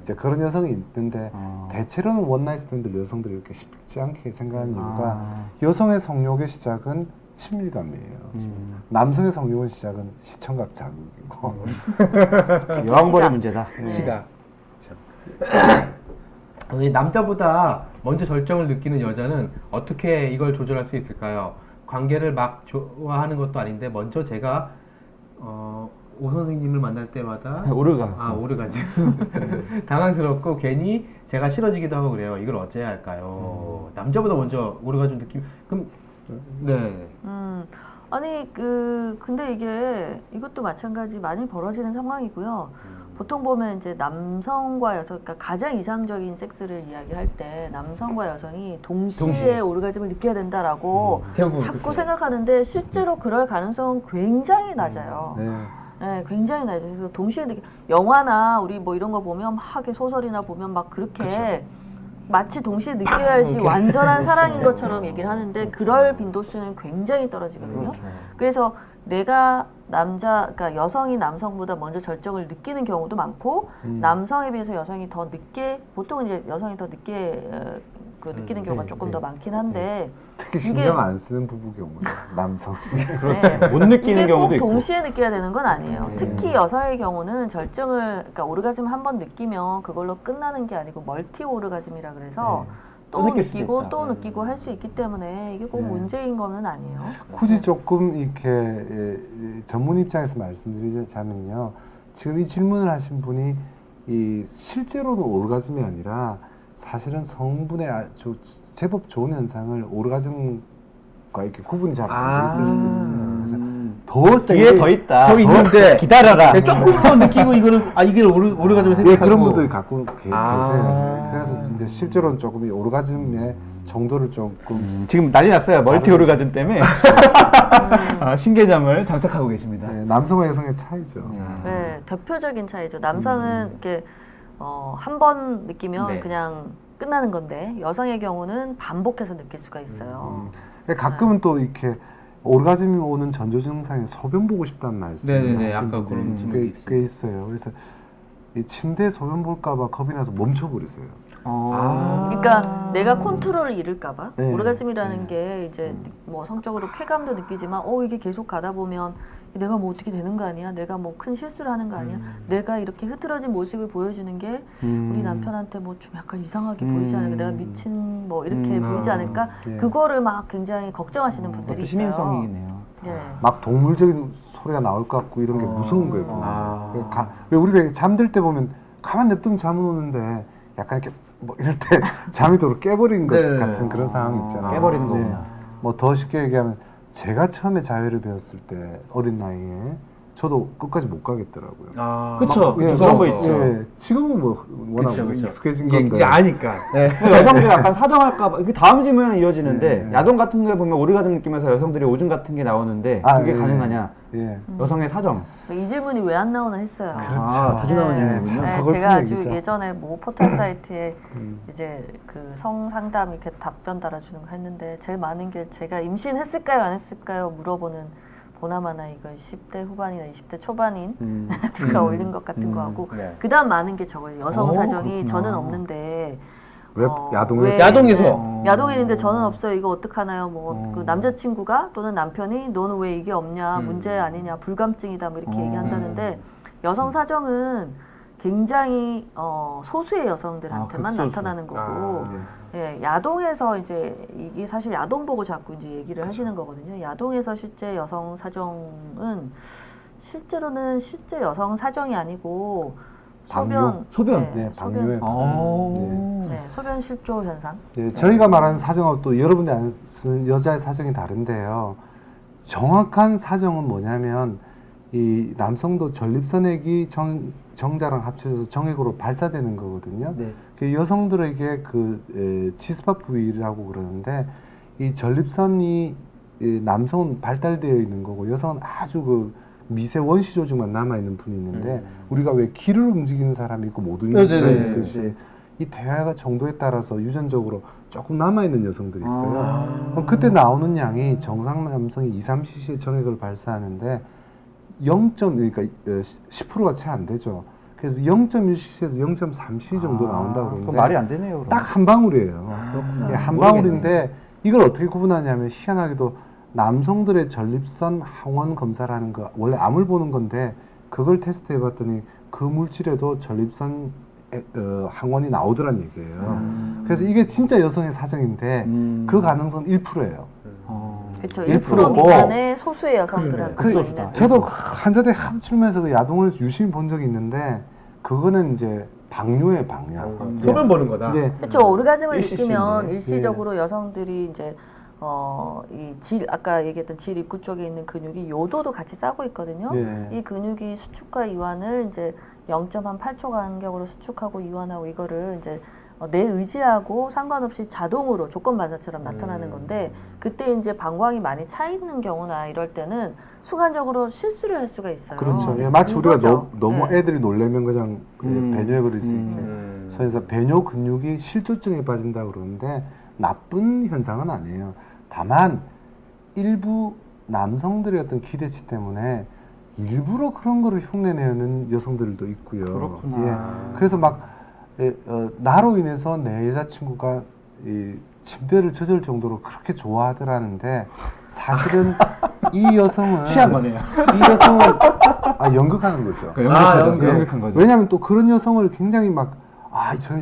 C: 이제 그런 여성이 있는데 대체로는 원나잇 스탠드 여성들이 이렇게 쉽지 않게 생각하는 이유가 여성의 성욕의 시작은 친밀감이에요. 남성의 성욕의 시작은 시청각 자극이고
B: 여왕벌의 문제다.
A: 시각. 남자보다 먼저 절정을 느끼는 여자는 어떻게 이걸 조절할 수 있을까요? 관계를 막 좋아하는 것도 아닌데 먼저 제가 오 선생님을 만날 때마다 오르가즘 당황스럽고 괜히 제가 싫어지기도 하고 그래요. 이걸 어째야 할까요? 남자보다 먼저 오르가즘 느낌 그럼 네.
D: 아니 근데 이것도 마찬가지 많이 벌어지는 상황이고요. 보통 보면 이제 남성과 여성, 그러니까 가장 이상적인 섹스를 이야기할 때 남성과 여성이 동시에 오르가즘을 느껴야 된다라고 자꾸 생각하는데 실제로 그럴 가능성은 굉장히 낮아요. 네, 굉장히 낮아요. 그래서 동시에 영화나 우리 뭐 이런 거 보면 막 소설이나 보면 막 그렇게 마치 동시에 느껴야지 완전한 사랑인 것처럼 얘기를 하는데 그럴 빈도수는 굉장히 떨어지거든요. 그래서 내가 그러니까 여성이 남성보다 먼저 절정을 느끼는 경우도 많고 남성에 비해서 여성이 더 늦게, 보통은 이제 여성이 더 늦게 느끼는 경우가 조금 더 많긴 한데
C: 특히 신경 안 쓰는 부부 경우는 남성
B: 못 느끼는 경우도 있고
D: 동시에 느껴야 되는 건 아니에요. 특히 여성의 경우는 그러니까 오르가즘 한 번 느끼면 그걸로 끝나는 게 아니고 멀티 오르가즘이라 그래서 또 느끼고 또 느끼고 할 수 있기 때문에 이게 꼭 문제인 거는 아니에요.
C: 굳이 조금 이렇게 전문 입장에서 말씀드리자면요, 지금 이 질문을 하신 분이 실제로는 오르가즘이 아니라 사실은 성분의 제법 좋은 현상을 오르가즘과 이렇게 구분이 잘 안 돼 있을 수도 있어요. 그래서 더
B: 뒤에 더 있다.
A: 더 있는데
B: 기다려라.
A: 조금 더 느끼고 이거는 이게 오르가즘을 생각하고
C: 그런 분들이 갖고 계세요. 그래서 진짜 실제로는 조금 이 오르가즘의 정도를 조금
B: 지금 난리 났어요. 멀티 오르가즘 때문에 신개념을 장착하고 계십니다.
C: 남성과 여성의 차이죠.
D: 네, 대표적인 차이죠. 남성은 이렇게 한 번 느끼면 그냥 끝나는 건데 여성의 경우는 반복해서 느낄 수가 있어요.
C: 가끔은 또 이렇게 오르가즘이 오는 전조 증상에 소변 보고 싶다는 말씀을 하시는 분들이 꽤 있어요. 그래서 이 침대에 소변 볼까봐 겁이 나서 멈춰버리세요.
D: 그러니까 내가 컨트롤을 잃을까봐 오르가즘이라는 게 이제 뭐 성적으로 쾌감도 느끼지만 이게 계속 가다 보면 내가 뭐 어떻게 되는 거 아니야? 내가 뭐 큰 실수를 하는 거 아니야? 내가 이렇게 흐트러진 모습을 보여주는 게 우리 남편한테 뭐 좀 약간 이상하게 보이지 않을까? 내가 미친 뭐 이렇게 보이지 않을까? 그거를 막 굉장히 걱정하시는 분들이 있어요.
B: 시민성이네요.
C: 막 동물적인 소리가 나올 것 같고 이런 게 무서운 거예요. 왜 우리가 잠들 때 보면 가만 냅두면 잠은 오는데 약간 이렇게 뭐 이럴 때 잠이 도로 깨버리는 것 같은 그런 상황이 있잖아요.
B: 깨버리는 거구나.
C: 뭐 더 쉽게 얘기하면 제가 처음에 자회를 배웠을 때 어린 나이에 저도 끝까지 못 가겠더라고요.
B: 그렇죠. 그런 거 있죠.
C: 지금은 뭐 워낙 익숙해진 건데.
A: 이게 아니까.
B: 여성들이 약간 사정할까봐. 그 다음 질문은 이어지는데 야동 같은 데 보면 오르가즘 느끼면서 여성들이 오줌 같은 게 나오는데 그게 가능하냐? 여성의 사정.
D: 이 질문이 왜 안 나오나 했어요.
C: 그렇죠.
B: 자주 나오는 질문이군요.
D: 제가 아주 예전에 뭐 포털 사이트에 이제 그 성상담 이렇게 답변 달아주는 거 했는데 제일 많은 게 제가 임신했을까요 안 했을까요 물어보는 보나마나 이거 10대 후반이나 20대 초반인 누가 올린 것 같은 거 하고 그다음 많은 게 저거예요. 여성 사정이 저는 없는데
C: 왜
A: 야동에서
D: 야동이 있는데 저는 없어요. 이거 어떡하나요? 뭐 그 남자친구가 또는 남편이 너는 왜 이게 없냐? 문제 아니냐? 불감증이다. 뭐 이렇게 얘기한다는데 여성 사정은 굉장히 소수의 여성들한테만 나타나는 거고 야동에서 이제 이게 사실 야동 보고 자꾸 이제 얘기를 하시는 거거든요. 야동에서 실제 여성 사정은 실제로는 실제 여성 사정이 아니고 소변.
C: 방뇨.
D: 소변 실조 현상.
C: 저희가 말하는 사정하고 또 여러분이 안 쓰는 여자의 사정이 다른데요. 정확한 사정은 뭐냐면 이 남성도 전립선액이 정자랑 합쳐져서 정액으로 발사되는 거거든요. 그 여성들에게 그 지스파 부위라고 그러는데 이 전립선이 남성은 발달되어 있는 거고 여성은 아주 그 미세 원시 조직만 남아 있는 분이 있는데 우리가 왜 기를 움직이는 사람이 있고 못 움직이는 듯이 이 대화 정도에 따라서 유전적으로 조금 남아 있는 여성들이 있어요. 그럼 그때 나오는 양이 정상 남성이 2-3cc의 정액을 발사하는데 0. 그러니까 10%가 채 안 되죠. 그래서 0.1cc에서 0.3cc 정도 나온다고 그러는데
B: 말이 안 되네요.
C: 딱 한 방울이에요. 예, 한 방울인데 이걸 어떻게 구분하냐면 희한하게도 남성들의 전립선 항원 검사를 하는 거 원래 암을 보는 건데 그걸 테스트 해봤더니 그 물질에도 전립선 항원이 나오더란 얘기예요. 그래서 이게 진짜 여성의 사정인데 그 가능성은 1%예요.
D: 그렇죠.
C: 1%고
D: 1% 미만의 소수의 여성들한테 있는.
C: 저도 환자들 하도 치면서 그 야동을 유심히 본 적이 있는데 그거는 이제 방뇨의 방뇨.
A: 소변 보는 거다.
C: 네.
D: 그렇죠. 오르가즘을
C: 일시시인데.
D: 느끼면 일시적으로 여성들이 이제 이 질 아까 얘기했던 질 입구 쪽에 있는 근육이 요도도 같이 싸고 있거든요.
C: 네.
D: 이 근육이 수축과 이완을 이제 0.8초 간격으로 수축하고 이완하고 이거를 이제 내 의지하고 상관없이 자동으로 조건 반사처럼 나타나는 건데 그때 이제 방광이 많이 차 있는 경우나 이럴 때는 순간적으로 실수를 할 수가 있어요.
C: 그렇죠. 예, 마치 우리가 너무
D: 네.
C: 애들이 놀래면 그냥 배뇨해버릴 수 있게. 그래서 배뇨 근육이 실조증에 빠진다고 그러는데 나쁜 현상은 아니에요. 다만 일부 남성들의 어떤 기대치 때문에 일부러 그런 거를 흉내내는 여성들도 있고요.
B: 그렇구나.
C: 예. 그래서 막 나로 인해서 내 여자친구가 이 침대를 젖을 정도로 그렇게 좋아하더라는데 사실은 이 여성은
B: 취한 거네요.
C: 이 여성은 연극하는 거죠.
B: 연극한 거죠.
C: 왜냐하면 또 그런 여성을 굉장히 막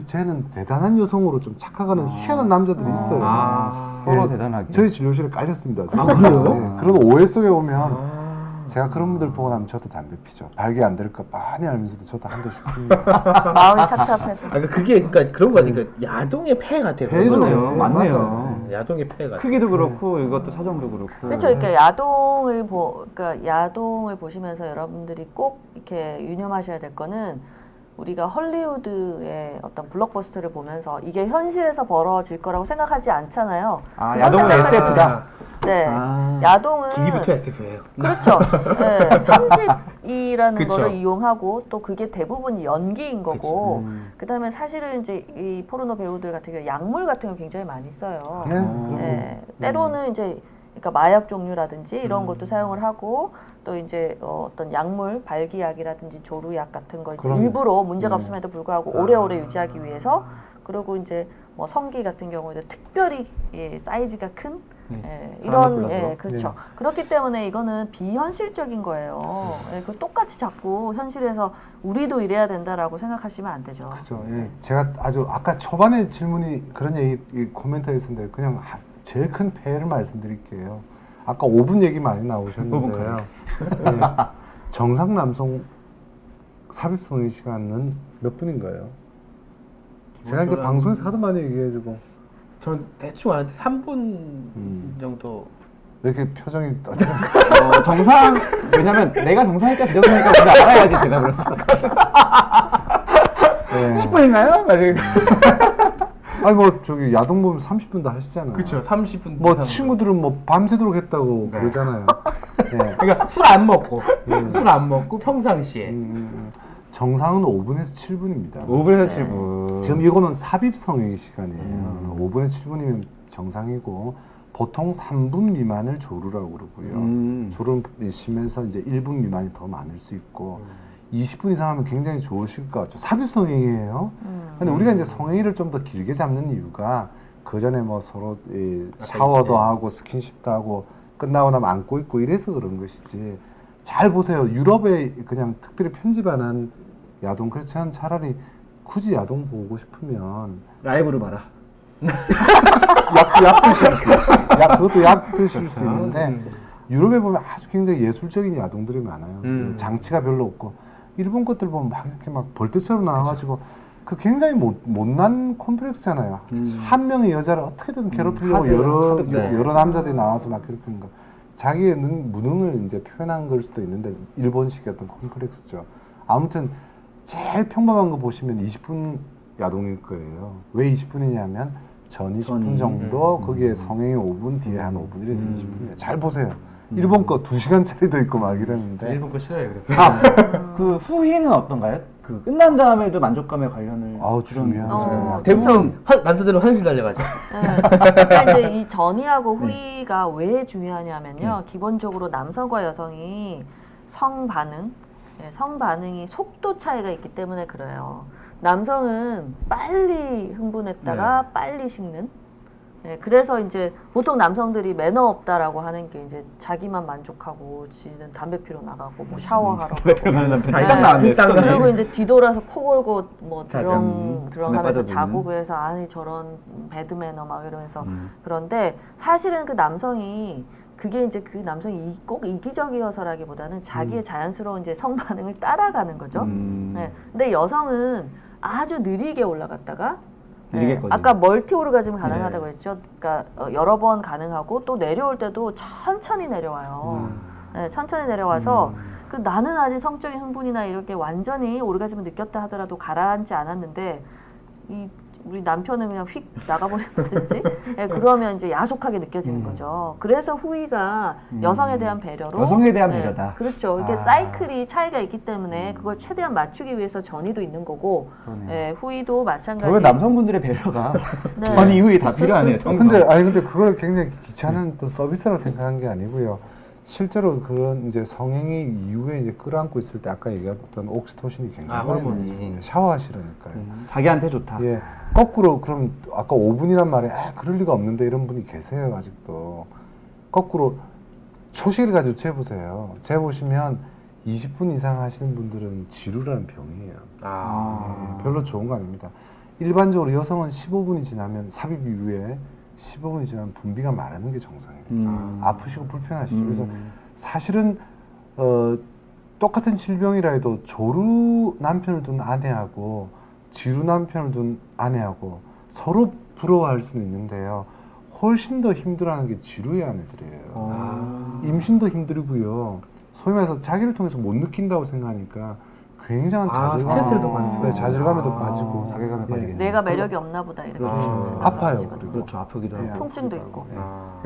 C: 쟤는 대단한 여성으로 좀 착각하는 희한한 남자들이 있어요.
B: 서로 대단하게.
C: 저희 진료실에 깔렸습니다.
B: 그래요?
C: 그런 오해 속에 오면 제가 그런 분들 보고 나면 저도 담배 피죠. 발기 안 될까 뻔히 알면서도 저도 한 대씩 핍니다.
D: 마음이 찹찹해서.
A: 그게 그러니까 그런 거 같아요. 야동의 폐 같아요.
B: 폐죠. 맞네요.
C: 맞아요.
A: 야동의 폐 같아요.
B: 크기도 그렇고 이것도 사정도 그렇고.
D: 그렇죠. 그러니까 야동을 보시면서 여러분들이 꼭 이렇게 유념하셔야 될 거는 우리가 헐리우드의 어떤 블록버스터를 보면서 이게 현실에서 벌어질 거라고 생각하지 않잖아요.
B: 야동은 SF다.
D: 네, 야동은
A: 기기부터 SF예요.
D: 그렇죠. 네, 편집이라는
A: 그쵸.
D: 거를 이용하고 또 그게 대부분 연기인 거고 그다음에 사실은 이제 이 포르노 배우들 같은 경우 약물 같은 거 굉장히 많이 써요. 네, 때로는 이제 그러니까 마약 종류라든지 이런 것도 사용을 하고 또 이제 어떤 약물 발기약이라든지 조루약 같은 거 이제 일부러 문제가 없음에도 불구하고 오래오래 유지하기 위해서 그리고 이제 뭐 성기 같은 경우에도 특별히 사이즈가 큰 이런 그렇죠. 그렇기 때문에 이거는 비현실적인 거예요. 그 똑같이 자꾸 현실에서 우리도 이래야 된다라고 생각하시면 안 되죠.
C: 그렇죠. 예. 제가 아주 아까 초반에 질문이 그런 얘기 코멘트가 있었는데 그냥 제일 큰 폐해를 말씀드릴게요. 아까 5분 얘기 많이 나오셨는데요. 예. 정상 남성 삽입성의 시간은 몇 분인가요? 제가 이제 방송에서 하도 많이 얘기해주고
A: 전 대충 아는데 3분 정도.
C: 왜 이렇게 표정이
B: 정상 왜냐면 내가 정상일까 비정상일까 먼저 알아야지 대답을 했어. 10분인가요?
C: 아니 뭐 저기 야동 보면 30분도 하시잖아요.
A: 그렇죠. 30분.
C: 뭐
A: 이상.
C: 친구들은 뭐 밤새도록 했다고 그러잖아요. 예.
A: 그러니까 술 안 먹고 술 안 먹고 평상시에.
C: 정상은 5분에서 7분입니다.
B: 5분에서 7분.
C: 지금 이거는 삽입성의 시간이에요. 5분에서 7분이면 정상이고 보통 3분 미만을 조루라고 그러고요. 조루는 심해서 이제 1분 미만이 더 많을 수 있고 20분 이상 하면 굉장히 좋으실 것 같죠. 삽입성행위예요. 근데 우리가 이제 성행위를 좀 더 길게 잡는 이유가 그 전에 뭐 서로 샤워도 하고 스킨십도 하고 끝나고 나면 안고 있고 이래서 그런 것이지. 잘 보세요. 유럽에 그냥 특별히 편집 안 한 야동 그렇지 않은 차라리 굳이 야동 보고 싶으면
B: 라이브로 봐라.
C: 그것도 약 드실 수 있는데 유럽에 보면 아주 굉장히 예술적인 야동들이 많아요. 장치가 별로 없고 일본 것들 보면 막 이렇게 막 벌떼처럼 나와가지고 그 굉장히 못난 콤플렉스잖아요. 한 명의 여자를 어떻게든 괴롭히려고 여러 남자들이 나와서 막 괴롭히는 거. 자기의 무능을 이제 표현한 걸 수도 있는데 일본식 어떤 콤플렉스죠. 아무튼 제일 평범한 거 보시면 20분 야동일 거예요. 왜 20분이냐면 전 20분 정도 거기에 성행이 5분 뒤에 한 5분 이래서 20분이에요. 잘 보세요. 일본 거 2시간짜리도 있고 막 이랬는데
A: 일본 거 싫어요. 그래서.
B: 그 후희는 어떤가요? 그 끝난 다음에도 만족감에 관련을
C: 중요하죠.
A: 대부분 남자들은 화장실 달려가죠.
D: 네. 그러니까 이제 이 전이하고 후이가 왜 중요하냐면요. 기본적으로 남성과 여성이 성반응이 속도 차이가 있기 때문에 그래요. 남성은 빨리 흥분했다가 빨리 식는. 네, 그래서 이제 보통 남성들이 매너 없다라고 하는 게 이제 자기만 만족하고 지는 담배 피러 나가고 뭐 샤워하러
B: 담배 피러 가는 남편
D: 네.
B: 딱 나왔네.
D: 그리고 이제 뒤돌아서 코 골고 뭐
B: 잠에
D: 들어가면서
B: 빠져드는.
D: 자고 그래서 아니 저런 배드 매너 막 이러면서 그런데 사실은 그 남성이 그게 이제 그 남성이 꼭 이기적이어서라기보다는 자기의 자연스러운 이제 성반응을 따라가는 거죠. 네. 근데 여성은 아주 느리게 올라갔다가 아까 멀티 오르가즘 가능하다고 했죠. 그러니까 여러 번 가능하고 또 내려올 때도 천천히 내려와요. 네, 천천히 내려와서 그 나는 아직 성적인 흥분이나 이렇게 완전히 오르가즘을 느꼈다 하더라도 가라앉지 않았는데 우리 남편은 그냥 휙 나가버린다든지 그러면 이제 야속하게 느껴지는 거죠. 그래서 후이가 여성에 대한 배려로
B: 여성에 대한 배려다.
D: 그렇죠. 이게 사이클이 차이가 있기 때문에 그걸 최대한 맞추기 위해서 전이도 있는 거고 후이도 마찬가지.
B: 왜 남성분들의 배려가
D: 네.
B: 전 이후에 다 필요하네요.
C: 근데 그걸 굉장히 귀찮은 또 서비스라고 생각한 게 아니고요. 실제로 그건 이제 성행위 이후에 이제 끌어안고 있을 때 아까 얘기했던 옥시토신이 굉장히
A: 호르몬이
C: 샤워하시라니까요.
B: 자기한테 좋다.
C: 예. 거꾸로 그럼 아까 5분이란 말에 그럴 리가 없는데 이런 분이 계세요 아직도. 거꾸로 초식을 가지고 재보세요. 재보시면 20분 이상 하시는 분들은 지루라는 병이에요. 예, 별로 좋은 거 아닙니다. 일반적으로 여성은 15분이 지나면 삽입 이후에 15분이 지나면 분비가 마르는 게 정상입니다. 아프시고 불편하시죠. 그래서 사실은 똑같은 질병이라 해도 조루 남편을 둔 아내하고 지루 남편을 둔 아내하고 서로 부러워할 수는 있는데요. 훨씬 더 힘들어하는 게 지루의 아내들이에요. 임신도 힘들고요. 소위 말해서 자기를 통해서 못 느낀다고 생각하니까 굉장한
A: 스트레스를 더 받는
C: 네, 자질감에도 빠지고
B: 자괴감에 빠지겠네요.
D: 내가 매력이 없나 보다 이렇게
C: 아파요. 그리고
B: 그렇죠. 아프기도 하고.
D: 통증도 있고.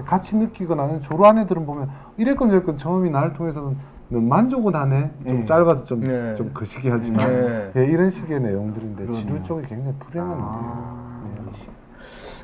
C: 같이 느끼고 나는 조루 아내들은 보면 이랬건 저랬건 처음이 나를 통해서는 만족은 하네. 좀 짧아서 좀 거시기하지만 이런 식의 내용들인데 지루 쪽이 굉장히 불행한 일이에요.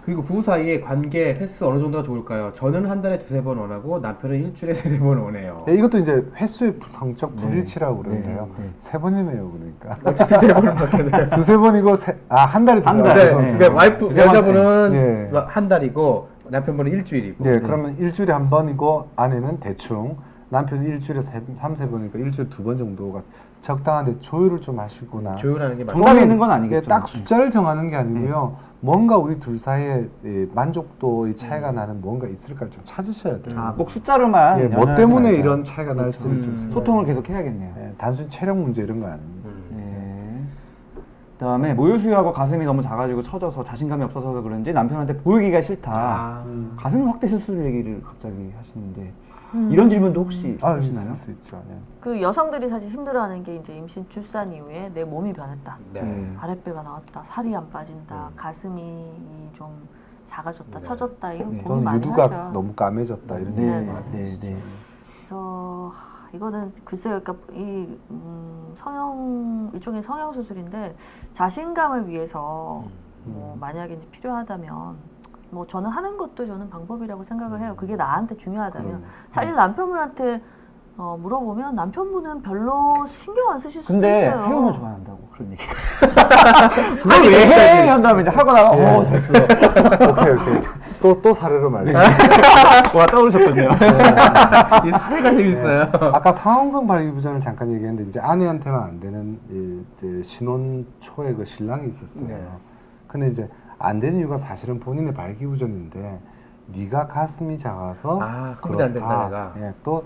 A: 그리고 부부 사이의 관계 횟수 어느 정도가 좋을까요? 저는 한 달에 2-3번 원하고 남편은 일주일에 3-4번 원해요.
C: 이것도 이제 횟수의 성적 불일치라고 그러는데요. 3번이네요, 그러니까.
A: 2-3번은 바뀌었네요.
C: 2-3번이고 한 달에 2-3번.
A: 그러니까 와이프 여자분은 한 달이고 남편분은 일주일이고.
C: 네, 그러면 일주일에 한 번이고 아내는 대충 남편은 일주일에 3-4번이니까 일주일에 2번 정도가 적당한데 조율을 좀 하시거나.
A: 조율하는 게 맞죠.
B: 정답이 있는 건 아니겠죠.
C: 딱 숫자를 정하는 게 아니고요. 뭔가 우리 둘 사이에 만족도의 차이가 나는 뭔가 있을까를 좀 찾으셔야 돼요.
B: 꼭 숫자로만.
C: 뭐 때문에 이런 차이가 날지를 좀
B: 소통을 계속 해야겠네요.
C: 단순히 체력 문제 이런 거 아닙니다.
B: 그다음에 모유 수유하고 가슴이 너무 작아지고 처져서 자신감이 없어서 그런지 남편한테 보이기가 싫다. 가슴 확대 수술 얘기를 갑자기 하시는데 이런 질문도 혹시 하시나요?
C: 수 있죠.
D: 그 여성들이 사실 힘들어하는 게 이제 임신 출산 이후에 내 몸이 변했다. 아랫배가 나왔다. 살이 안 빠진다. 가슴이 좀 작아졌다. 처졌다. 이거 고민 많이
C: 유두가
D: 하죠.
C: 너무 까매졌다 이런 얘기 많이 하시죠.
D: 그래서 이거는 글쎄요, 그러니까 이 일종의 성형 수술인데 자신감을 위해서 뭐 만약에 이제 필요하다면 뭐 저는 하는 것도 저는 방법이라고 생각을 해요. 그게 나한테 중요하다면 사실 남편분한테 물어보면 남편분은 별로 신경 안 쓰실 수도
B: 근데
D: 있어요.
B: 해오면 좋아한다고 그런 얘기. 그걸 왜 해? 한 다음에 이제 하고 나가 잘 써.
C: 오케이. 또 사례로 말씀.
B: 와 떠오르셨군요.
A: 이 사례가 재밌어요.
C: 아까 상황성 발기부전을 잠깐 얘기했는데 이제 아내한테는 안 되는 이제 신혼 초에 그 신랑이 있었어요. 근데 이제 안 되는 이유가 사실은 본인의 발기부전인데 네가 가슴이 작아서
A: 컴퓨터 안 된다 내가.
C: 또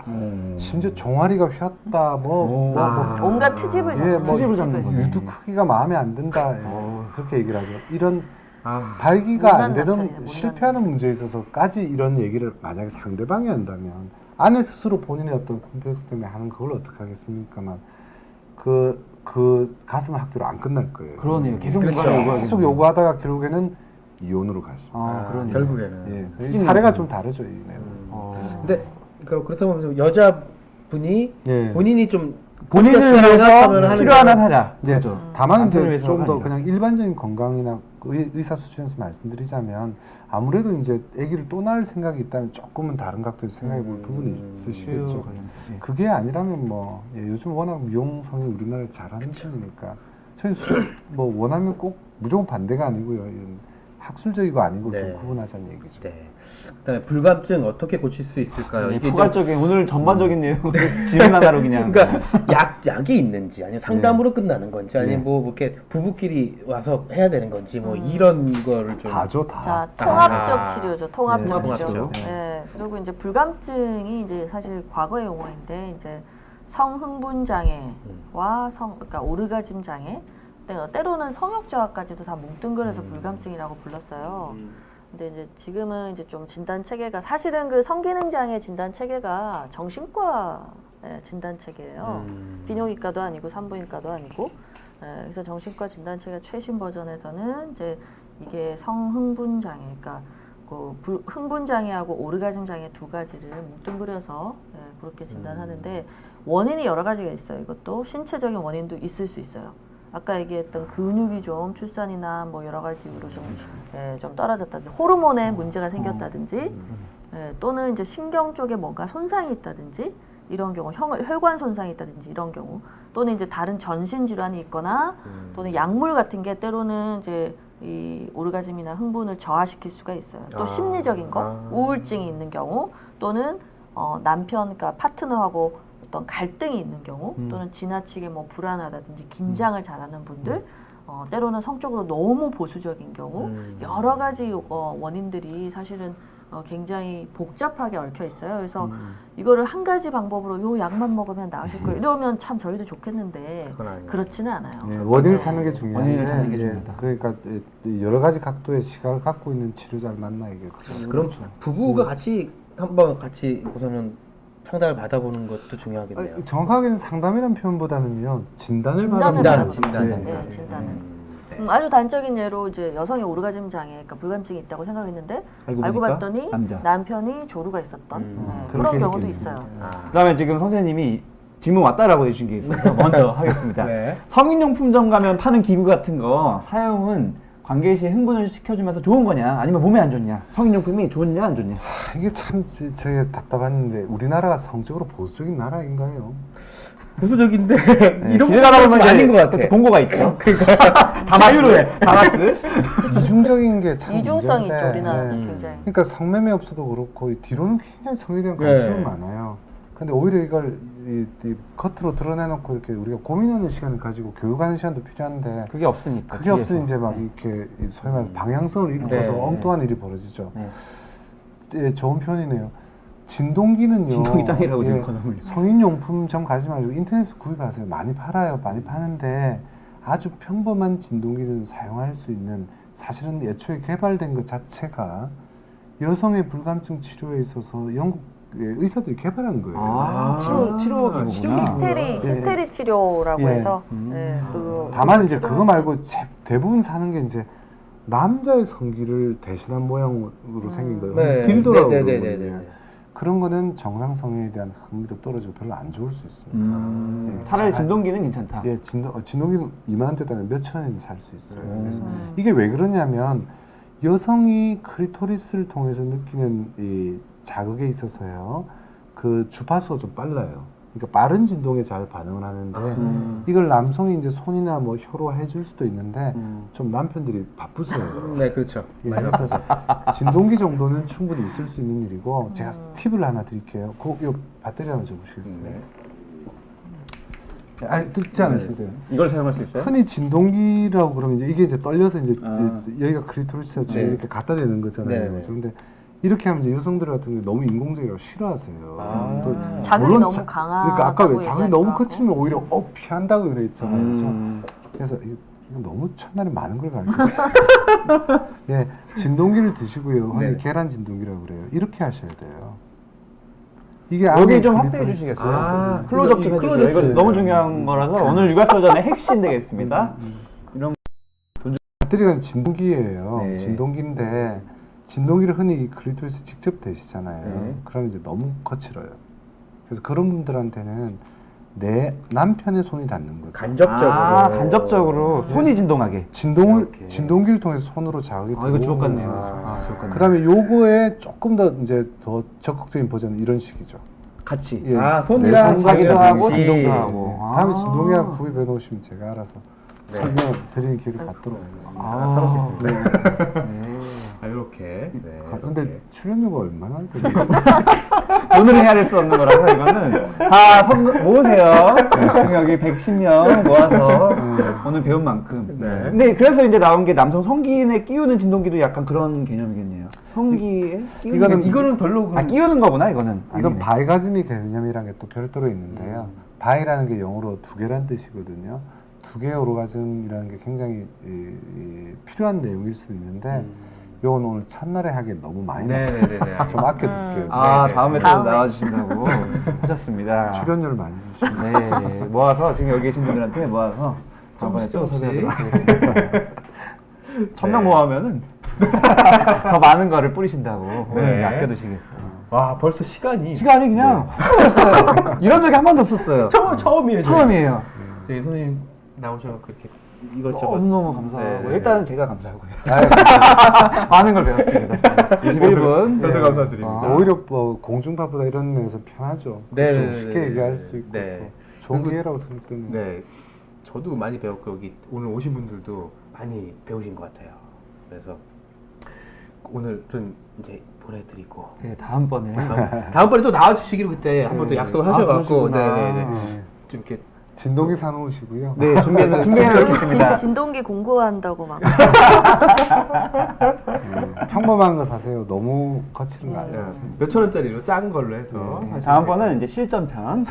C: 심지어 종아리가 휘었다
D: 온갖 트집을
B: 잡는 거네.
C: 유두 크기가 마음에 안 든다 그렇게 얘기를 하죠. 이런 발기가 안 되는 실패하는 문제에 있어서까지 이런 얘기를 만약에 상대방이 한다면 아내 스스로 본인의 어떤 콤플렉스 때문에 하는 그걸 어떻게 하겠습니까만 그 가슴 학대로 안 끝날 거예요.
B: 그러네요. 계속
C: 계속 요구하다가 결국에는 이혼으로 가죠.
B: 그러네요.
A: 결국에는.
C: 사례가 좀 다르죠. 이
A: 근데 그러니까 그렇다 보면 여자분이
C: 예.
A: 본인이 좀
B: 본인을 위해서
A: 하는
B: 필요한 하라.
C: 네.
B: 그렇죠.
C: 다만
B: 남편을
C: 이제
B: 위해서가
C: 좀 더
B: 아니라.
C: 그냥 일반적인 건강이나 의사 수준에서 말씀드리자면 아무래도 이제 아기를 또 낳을 생각이 있다면 조금은 다른 각도에서 생각해 볼 부분이 있으시겠죠.
B: 예.
C: 그게 아니라면 뭐 요즘 워낙 미용성이 우리나라에 잘하는 편이니까 저희 뭐 원하면 꼭 무조건 반대가 아니고요. 이런 학술적이고 아니고
A: 네.
C: 좀 구분하자는 얘기죠.
A: 네. 그다음에 불감증 어떻게 고칠 수 있을까요?
B: 네,
A: 이게
B: 포괄적인 오늘 전반적인 내용을 질문 하나로 그냥.
A: 그러니까 약이 있는지 아니면 상담으로 끝나는 건지 아니면
C: 네.
A: 뭐 이렇게 부부끼리 와서 해야 되는 건지 뭐 이런 거를 좀
C: 다죠, 다.
D: 자, 통합적
A: 아.
D: 치료죠. 통합적
C: 네,
D: 치료.
A: 통합적.
D: 네. 그리고 이제 불감증이 이제 사실 과거의 용어인데 이제 성흥분 장애와 그러니까 오르가즘 장애, 때로는 성욕 저하까지도 다 뭉뚱그려서 불감증이라고 불렀어요. 근데 이제 지금은 이제 좀 진단 체계가 사실은 그 성기능 장애 진단 체계가 정신과 진단 체계예요. 비뇨기과도 아니고 산부인과도 아니고. 그래서 정신과 진단 체계 최신 버전에서는 이제 이게 성흥분 장애, 그러니까 그 흥분 장애하고 오르가즘 장애 두 가지를 뭉뚱그려서 그렇게 진단하는데 원인이 여러 가지가 있어요. 이것도 신체적인 원인도 있을 수 있어요. 아까 얘기했던 근육이 좀 출산이나 뭐 여러 가지 이유로 좀 떨어졌다든지 호르몬에 문제가 생겼다든지 또는 이제 신경 쪽에 뭔가 손상이 있다든지 이런 경우 혈관 손상이 있다든지 이런 경우 또는 이제 다른 전신 질환이 있거나 또는 약물 같은 게 때로는 이제 이 오르가즘이나 흥분을 저하시킬 수가 있어요. 또 심리적인 거 우울증이 있는 경우 또는 남편 그러니까 파트너하고 어떤 갈등이 있는 경우 또는 지나치게 뭐 불안하다든지 긴장을 잘하는 분들 때로는 성적으로 너무 보수적인 경우 여러 가지 원인들이 사실은 굉장히 복잡하게 얽혀 있어요. 그래서 이거를 한 가지 방법으로 요 약만 먹으면 나으실 거예요. 이러면 참 저희도 좋겠는데 그렇지는 않아요.
C: 네, 원인을 찾는 게 중요한데
B: 원인을 찾는 게 중요하다.
C: 그러니까 여러 가지 각도의 시각을 갖고 있는 치료자를 만나야겠죠.
A: 그럼 부부가 같이 한번 같이 우선은 상담을 받아보는 것도 중요하겠네요.
C: 정확하게는 상담이라는 표현보다는요 진단을
A: 진단.
C: 받아보는
A: 진단.
C: 거죠.
D: 네, 진단을. 아주 단적인 예로 이제 여성의 오르가즘 장애, 그러니까 불감증이 있다고 생각했는데 알고 봤더니 남편이 조루가 있었던 그런 경우도 있어요.
B: 그다음에 지금 선생님이 질문 왔다라고 해주신 게 있어서 먼저 하겠습니다.
A: 네.
B: 성인용품점 가면 파는 기구 같은 거 사용은 관계 시에 흥분을 시켜주면서 좋은 거냐 아니면 몸에 안 좋냐 성인용품이 좋냐 안 좋냐
C: 이게 참 제가 답답했는데 우리나라가 성적으로 보수적인 나라인가요?
A: 보수적인데 이런
B: 길 가다 보면
A: 아닌 것 같아.
B: 본고가 있죠. 다 자유로해. 다마스.
C: 이중적인 게 참
D: 이중성이 있죠
C: 문제인데,
D: 우리나라는
C: 네.
D: 굉장히.
C: 그러니까 성매매 업소도 그렇고 이 뒤로는 굉장히 성에 대한 관심이
A: 네.
C: 많아요. 근데 오히려 이걸 이 겉으로 드러내놓고 이렇게 우리가 고민하는 시간을 가지고 교육하는 시간도 필요한데
B: 그게 없으니까.
C: 그게 없으니 이제 막 이렇게 소위 말해서 방향성을 잃고서
A: 네.
C: 엉뚱한 일이 벌어지죠.
B: 네.
C: 예, 좋은 편이네요. 진동기는요.
B: 진동기 짱이라고 지금
C: 예,
B: 권하고
C: 성인용품점 가지 말고 인터넷에서 구입하세요. 많이 팔아요. 많이 파는데 아주 평범한 진동기는 사용할 수 있는 사실은 애초에 개발된 것 자체가 여성의 불감증 치료에 있어서 영국 의사들이 개발한 거예요.
B: 치료 기구구나.
D: 히스테리 치료라고
C: 예.
D: 해서
C: 다만 이제 그거 말고 대부분 사는 게 이제 남자의 성기를 대신한 모양으로 생긴 거예요.
A: 네.
C: 딜도라고
A: 네, 네,
C: 그러거든요.
A: 네, 네, 네.
C: 그런 거는 정상 성에 대한 흥미도 떨어지고 별로 안 좋을 수 있습니다. 예,
B: 차라리 진동기는 괜찮다.
C: 예, 진동기는 이만한데다가 몇천 원이 살 수 있어요. 그래서 이게 왜 그러냐면 여성이 클리토리스를 통해서 느끼는 이 자극에 있어서요, 그 주파수가 좀 빨라요. 그러니까 빠른 진동에 잘 반응을 하는데 이걸 남성이 이제 손이나 뭐 혀로 해줄 수도 있는데 좀 남편들이 바쁘세요.
A: 네, 그렇죠.
C: 예, 그래서 진동기 정도는 충분히 있을 수 있는 일이고 제가 팁을 하나 드릴게요. 요 배터리 하나 줘보시겠어요?
A: 네.
C: 아니 듣지 않으셔도 돼요.
B: 이걸 사용할 수 있어요?
C: 흔히 진동기라고 그러면 이제 이게 이제 떨려서 이제 여기가 클리토리스가 지금
A: 네.
C: 이렇게 갖다 대는 거잖아요.
A: 네, 네.
C: 그런데 이렇게 하면 이제 여성들 같은 경우 너무 인공적이라고 싫어하세요. 또
D: 자극이
C: 물론
D: 너무 강하다고
C: 그러니까 아까 왜 자극이 너무
D: 얘기하니까.
C: 커지면 오히려 피한다고 그랬잖아요. 그래서 이거 너무 첫날에 많은 걸 가르쳐요. 예, 진동기를 드시고요. 흔히
A: 네.
C: 계란 진동기라고 그래요. 이렇게 하셔야 돼요. 이게
B: 여기
C: 안에
B: 좀
C: 클리토리스-
B: 확대해 주시겠어요?
A: 아,
B: 클로즈업
A: 이거
B: 좀 해주세요.
A: 클로즈업
B: 이거
A: 좀
B: 너무
A: 해주세요.
B: 중요한 거라서 오늘 육아서전의 핵심 되겠습니다.
C: 배터리가 진동기예요.
B: 네.
C: 진동기인데 진동기를 흔히 클리토리스 직접 대시잖아요.
B: 네.
C: 그럼 이제 너무 거칠어요. 그래서 그런 분들한테는 내 남편의 손이 닿는 거죠.
A: 간접적으로.
B: 간접적으로 손이 진동하게.
C: 진동기를 통해서 손으로 자극이
B: 이거 주옥
C: 들어오는
B: 같네요.
C: 거죠.
B: 주옥 같네요.
C: 그다음에 요거에 조금 더 이제 더 적극적인 버전은 이런 식이죠.
B: 같이.
C: 예,
A: 손이랑
C: 내
B: 자기도
C: 손과
B: 하고
C: 같이.
B: 진동도 하고.
C: 다음에 진동기하고 구입해 놓으시면 제가 알아서 설명 드리는 기회를 갖도록 하겠습니다.
A: 이렇게.
C: 근데 출연료가 얼마나 되나요?
B: 돈을 해야 될 수 없는 거라서 이거는 다 모으세요. 여기 110명 모아서 오늘 배운 만큼.
A: 네.
B: 근데 그래서 이제 나온 게 남성 성기에 끼우는 진동기도 약간 그런 개념이겠네요. 성기에 끼우는
A: 이거는 별로
B: 끼우는 거구나 이거는.
C: 이건
B: 아니네.
C: 바이가즈미 개념이라는 게 또 별도로 있는데요. 바이라는 게 영어로 두 개란 뜻이거든요. 두 개의 오르가즘이라는 게 굉장히 필요한 내용일 수 있는데 요건 오늘 첫날에 하기엔 너무 많이 나와요. 좀 아껴둘게요.
B: 다음에 또
D: 다음에.
B: 나와주신다고 하셨습니다.
C: 출연료를 많이 주시면
B: 네, 모아서 지금 여기 계신 분들한테 모아서 저번에 또 소개하도록 하겠습니다. 1000명 모아면은 더 많은 거를 뿌리신다고
A: 네.
B: 아껴두시겠어요.
A: 와, 벌써 시간이
B: 그냥 훅 갔어요. 이런 적이 한 번도 없었어요.
A: 처음이에요.
B: 처음이에요.
A: 저희 선생님 나오셔서 그렇게 이것저것
B: 너무너무 감사하고
A: 네.
B: 일단은 제가 감사하고요. 많은 걸 배웠습니다. 21분.
A: 저도 감사드립니다.
C: 오히려 뭐 공중파보다 이런 데서 편하죠.
A: 네,
C: 좀
A: 네,
C: 쉽게
A: 네,
C: 얘기할
A: 네.
C: 수 있고
A: 네.
C: 또 좋은
A: 그리고-
C: 기회라고 생각되는.
A: 네, 저도 많이 배웠고 여기 오늘 오신 분들도 많이 배우신 것 같아요. 그래서 오늘은 이제 보내드리고
B: 네, 다음번에
A: 다음번에 또 나와주시기로 그때 한 번 또 약속을 하셔갖고
B: 그러시구나.
A: 좀 이렇게
C: 진동기 사놓으시고요.
B: 네, 준비해
D: 저희
B: 놓겠습니다.
D: 진동기 공부한다고 막.
C: 평범한 거 사세요. 너무 거칠은 거 안 사세요.
A: 몇천 원짜리로 짠 걸로 해서 하시면
B: 다음번은 이제 실전편.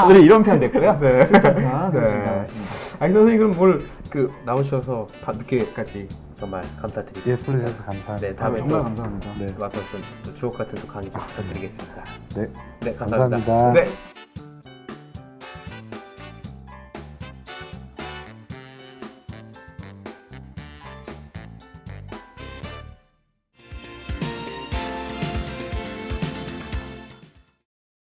B: 오늘 이런 편 됐고요.
A: 네.
B: 실전편.
A: 네.
B: 해주신다고
A: 아니 선생님 그럼 오늘 그 나오셔서 늦게까지 정말 감사드립니다.
C: 예, 불러주셔서 감사합니다.
A: 네, 다음에
B: 정말
A: 또
B: 감사합니다.
C: 네.
A: 와서 좀 주옥 같은 또 강의 좀 부탁드리겠습니다.
C: 네.
A: 네, 감사합니다.
C: 감사합니다.
A: 네.